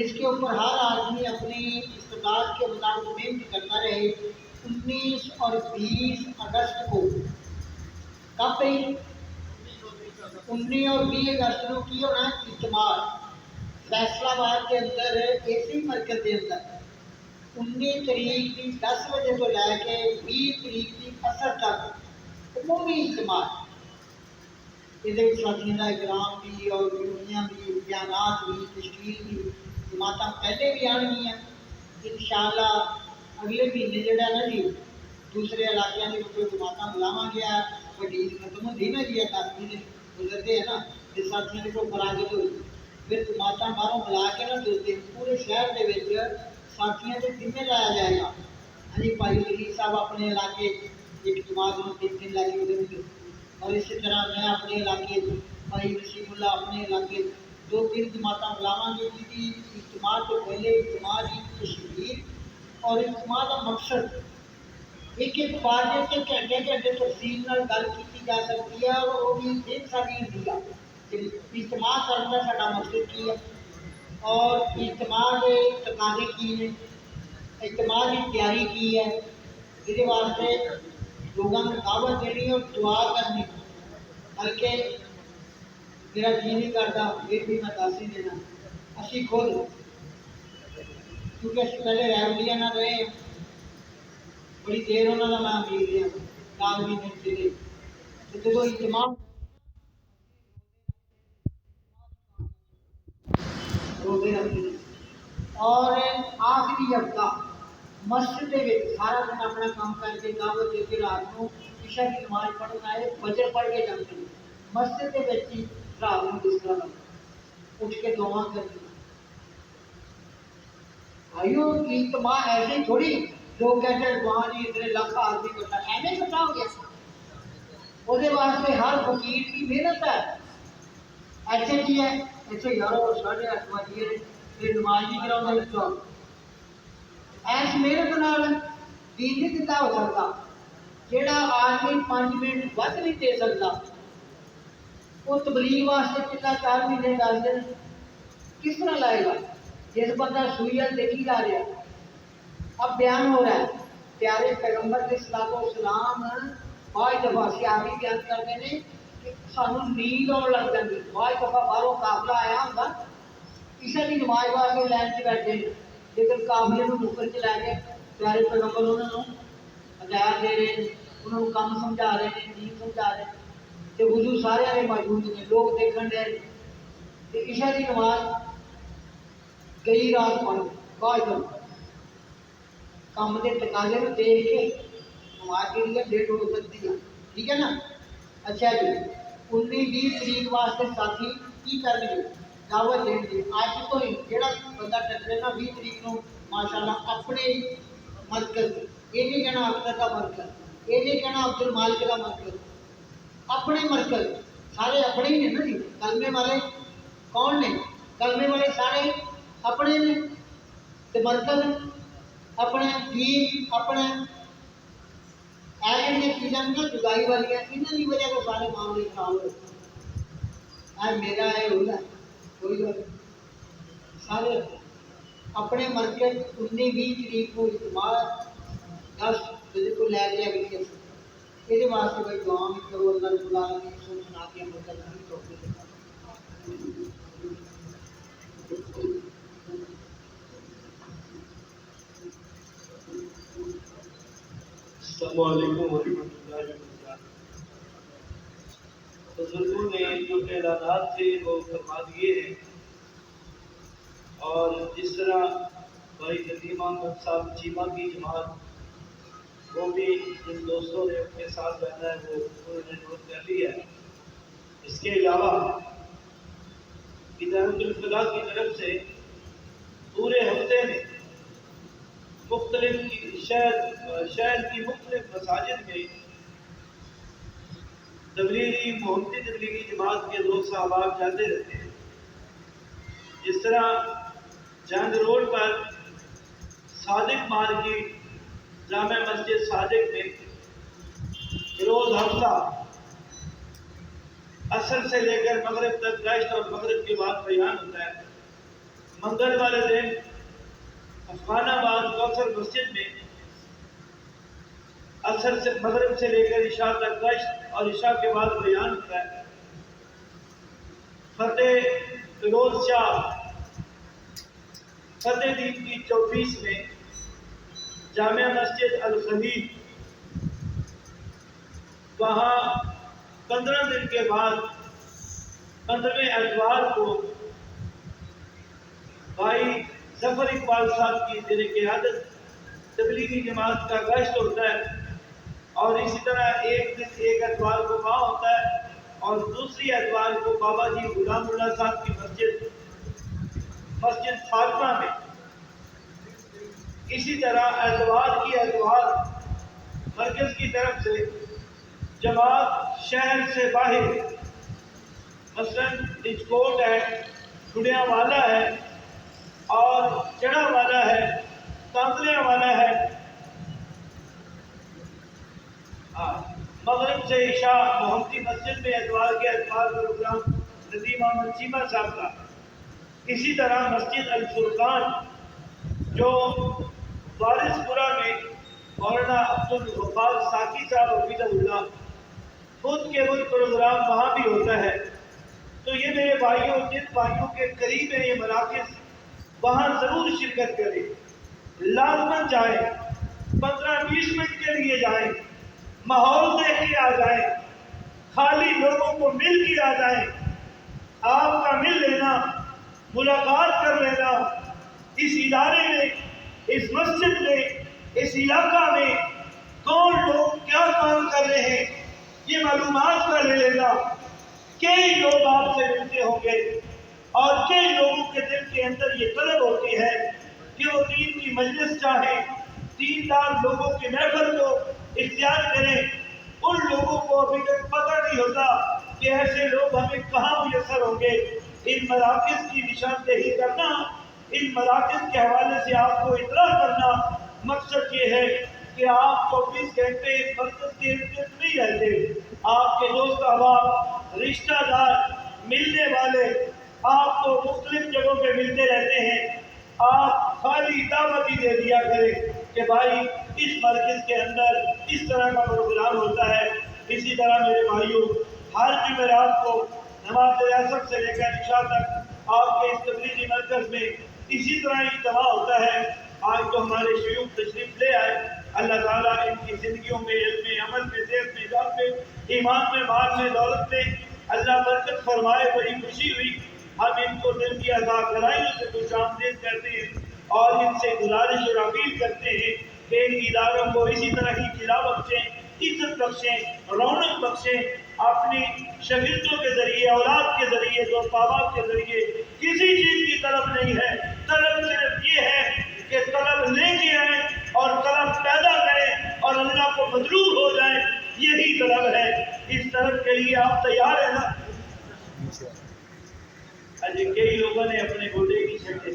اس کے اوپر ہر آدمی اپنی استطاعت کے مطابق محنت کرتا رہے۔ 19 اور 20 اگست کو کب پہ 19 اور 20 اگست کو کی ہونا اجتماع فیصل آباد کے اندر اسی مرکز کے اندر 19 تاریخ کی 10 بجے تو لے کے 20 تاریخ کی اثر تک عمومی اجتماع یہ ساتھیوں کا اکرام بھی اور یونیاں بھی بیانات بھی تشکیل بھی جماعتیں پہلے بھی آن گئی ہیں انشاءاللہ۔ اگلے مہینے جڑا نا جی دوسرے علاقوں کے اوپر جماعتیں بلاوا گیا وڈی ختم ہوتی نا جی 10 دن گزرتے ہیں نا پھر ساتھیوں کے اوپر آگے ہوئی پھر جماعتیں باہروں بلا کے نا دوسرے پورے شہر کے ساتھیوں کے ذمہ لایا جائے گا۔ ہاں جی بھائی وزیر صاحب اپنے علاقے ایک جماعت میں 3 دن لگے ہوئے اور اسی طرح میں اپنے علاقے بھائی نسیم اللہ اپنے علاقے 2-3 جماعتیں بلاوا گے کیونکہ اجتماع سے پہلے اجتماع کی تشکیل اور اجتماع کا مقصد ایک بات کے گھنٹے تفصیل گل کی جا سکتی ہے اور وہ بھی ایک ساری ہوتی ہے اجتماع کرنے کا ساڈا مقصد کی ہے اور اجتماع کے تقاضے کی نے، اجتماع کی تیاری کی ہے، یہ واسطے لوگوں کو دعوت دینی اور دعا کرنی، بلکہ میرا جی نہیں کرتا پھر بھی میں دس ہی دینا، اسی خود کیونکہ اسی پہلے ریولیاں نہ رہے ہیں، بڑی دیر انہوں نے میں امید رہا 4 مہینے سے، تو جب اجتماع روزے رکھتے ہیں اور آخری ہفتہ مسجد کے سارا دن اپنا کام کر کے دعوت دے کے رات کو عشاء کی نماز پڑھنا ہے، فجر پڑھ کے جاتے ہیں مسجد کے بچی رات کو کس طرح اٹھ کے دعا کرتے ہیں۔ بھائیو اجتماع ایسے تھوڑی لوگ کہتے ہیں وہاں جی اتنے لاکھ آدمی کرتا ہے، ایسے کٹا ہو گیا وہ واسطے ہر فقیر کی محنت ہے، ایسے کی ہے ایسے یارو 8:30 بجے پھر نماز نہیں کراؤں گا ایس محنت نال دین نہیں دتا ہو سکتا، جہاں آدمی 5 منٹ ود نہیں دے سکتا وہ تبلیغ واسطے کتنا 4 مہینے 10 دن کس طرح لائے گا؟ جس بندہ سوئی دیکھی جا رہا ہے۔ اب بیان ہو رہا ہے پیارے پیغمبر کے صلاۃ و سلام بعض دفعہ صحابی بیان کرتے ہیں کہ سانو نیند آن لگ جاتی، بعض دفعہ باہروں قافلہ آیا ہوتا عشاء کی نماز واسطے لائن سے بیٹھے ہیں، لیکن قافلے کو نکل کے لے کے پیارے پیغمبر انہوں نے ہدایت دے رہے ہیں، انہوں نے کام سمجھا رہے ہیں، دین سمجھا رہے ہیں، تو وضو سارے نے موجود ہیں، لوگ دیکھن دے کہ عشاء کی نماز گئی رات پڑھ بعض دفعہ کام کے تقاضے کو دیکھ کے نماز کے لیے لیٹ ہو سکتی ہے، ٹھیک ہے نا؟ اچھا جی 19-20 تاریخ واسطے ساتھی کی کر گے دعوت دیں گے، اج تو ہی جہاں بندہ ٹکرے نا 20 تاریخ کو ماشاء اللہ اپنے مرکز یہ نہیں کہنا اختر کا مرکز، یہ نہیں کہنا عبد المالک کا مرکز، اپنے مرکز سارے اپنے ہی ہیں نا جی، کلمے والے کون نے؟ کلمے والے سارے اپنے نے، تو مرکز اپنے دین اپنے ایسے چیزیں نا جدائی والی انہوں کی وجہ سے سارے معاملے خراب ہوئے، میرا ہے ہوگا کوئی بات سارے اپنے مرکز 19-20 تاریخ کو اجتماع 10 بجے کو لے کے اگلی یہ واسطے بھائی دعا بھی کرو، اللہ تعالیٰ کی سنا کے مرکز نہیں توڑتے۔ السلام علیکم ورحمۃ اللہ وبرکاتہ۔ بزرگوں نے جو اعلانات تھے وہ فرما دیے ہیں، اور جس طرح بھائی ندیم احمد صاحب چیمہ کی جماعت وہ بھی جن دوستوں نے اپنے ساتھ رہنا ہے وہ انہوں نے نوٹ کر لی ہے۔ اس کے علاوہ ادارۃ الفلاح کی طرف سے پورے ہفتے میں مختلف شہر کی مختلف مساجد میں تبلیغی محمدی تبلیغی جماعت کے دوست صاحباب جاتے رہتے ہیں۔ جس طرح جنگ روڈ پر صادق مارکیٹ جامع مسجد صادق میں روز ہفتہ عصر سے لے کر مغرب تک گشت اور مغرب کے بعد بیان ہوتا ہے۔ منگل والے دن افغان آباد کوثر مسجد میں عصر سے مغرب سے لے کر عشاء تک گشت اور عشاء کے بعد بیان ہوتا ہے۔ فتح فیروز شاہ فتح دین کی 24 میں جامع مسجد الخلیل وہاں 15 دن کے بعد 15ویں اتوار کو بھائی ظفر اقبال صاحب کی زیر قیادت تبلیغی جماعت کا گشت ہوتا ہے، اور اسی طرح ایک دن ایک اتوار کو وہاں ہوتا ہے اور دوسری اتوار کو بابا جی غلام اللہ صاحب کی مسجد فاطمہ میں۔ اسی طرح اتوار کی اتوار مرکز کی طرف سے جماعت شہر سے باہر مثلا رجکوٹ ہے، ٹھڈیاں والا ہے اور چڑھا والا ہے، کانگلیاں والا ہے، مغرب سے عشاء محمدی مسجد میں اتوار کے اتوار پروگرام ندیم احمد چیمہ صاحب کا، اسی طرح مسجد الفرقان جو وارث پورہ میں مولانا عبدالغفار ساقی صاحب حفظہ اللہ خود کے خود پروگرام وہاں بھی ہوتا ہے. تو یہ میرے بھائیوں، جن بھائیوں کے قریب ہے یہ مراکز، وہاں ضرور شرکت کریں، لازماً جائیں، 15-20 منٹ کے لیے جائیں، ماحول دیکھ کے آ جائیں، خالی لوگوں کو مل کے آ جائیں. آپ کا مل لینا، ملاقات کر لینا، اس ادارے میں، اس مسجد میں، اس علاقہ میں کون لوگ کیا کام کر رہے ہیں یہ معلومات کا لے لینا. کئی لوگ آپ سے ملتے ہوں گے اور کئی لوگوں کے دل کے اندر یہ طلب ہوتی ہے کہ وہ دین کی مجلس چاہیں، دیندار لوگوں کی محفل کو اختیار کریں. ان لوگوں کو ابھی تک پتہ نہیں ہوتا کہ ایسے لوگ ہمیں کہاں میسر ہوں گے. ان مراکز کی نشاندہی کرنا، ان مراکز کے حوالے سے آپ کو اطلاع کرنا، مقصد یہ ہے کہ آپ 24 گھنٹے اس مرکز کے ارد نہیں رہتے. آپ کے دوست احباب، رشتہ دار، ملنے والے آپ کو مختلف جگہوں پہ ملتے رہتے ہیں. آپ خالی دعوت ہی دے دیا کریں کہ بھائی اس مرکز کے اندر اس طرح کا پروگرام ہوتا ہے. اسی طرح میرے بھائیوں، ہر جمعرات کو نماز ریاست سے لے کر عشاء تک آپ کے اس تبلیغی مرکز میں اسی طرح اجتماع ہوتا ہے. آج تو ہمارے شیوخ تشریف لے آئے. اللہ تعالیٰ ان کی زندگیوں میں، علم میں، عمل میں، صحت میں، جان میں، ایمان میں، مال میں، دولت میں اللہ برکت فرمائے. بڑی خوشی ہوئی. ہم ان کو دل کی عطا گہرائیوں سے خوش آمدید کرتے ہیں اور ان سے گزارش اور اپیل کرتے ہیں کہ ان اداروں کو اسی طرح کی فضا بخشیں، عزت بخشیں، رونق بخشیں. اپنی شاگردوں کے ذریعے، اولاد کے ذریعے، دوست احباب کے ذریعے کسی چیز کی طلب نہیں ہے. طلب صرف یہ ہے کہ طلب لے کے آئیں اور طلب پیدا کریں اور اللہ کو مطلوب ہو جائیں. یہی طلب ہے. اس طلب کے لیے آپ تیار ہیں نا؟ کئی لوگوں نے اپنے گھوڑے کی شکل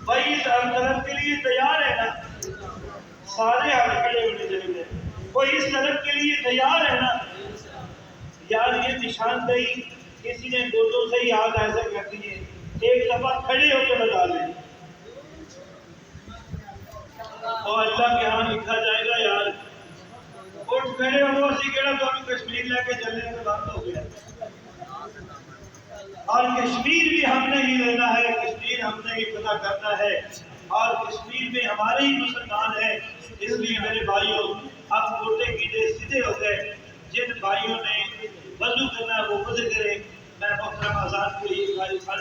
بھائی اس طلب کے لیے تیار ہے نا؟ سارے ہاتھ کھڑے ہونے چاہیے. کوئی اس طلب کے لیے تیار ہے نا؟ یار یہ نشاندہی کسی نے دو سے ہی ہاتھ ایسا کر دیے، ایک دفعہ کھڑے ہو کے بتا دیں اور اللہ کے ہاں لکھا جائے گا. یار اٹھ کھڑے ہو، اسی کہڑا تو کشمیر لے کے چلنے میں بند ہو گیا. اور کشمیر بھی ہم نے ہی لینا ہے، کشمیر ہم نے ہی پتہ کرنا ہے اور کشمیر میں ہمارے ہی مسلمان ہیں. اس لیے میرے بھائیوں، اب گوٹے گیٹے سیدھے ہو گئے. جن بھائیوں نے وضو کرنا ہے وہ وضو کریں. میں محترم آزاد کو یہ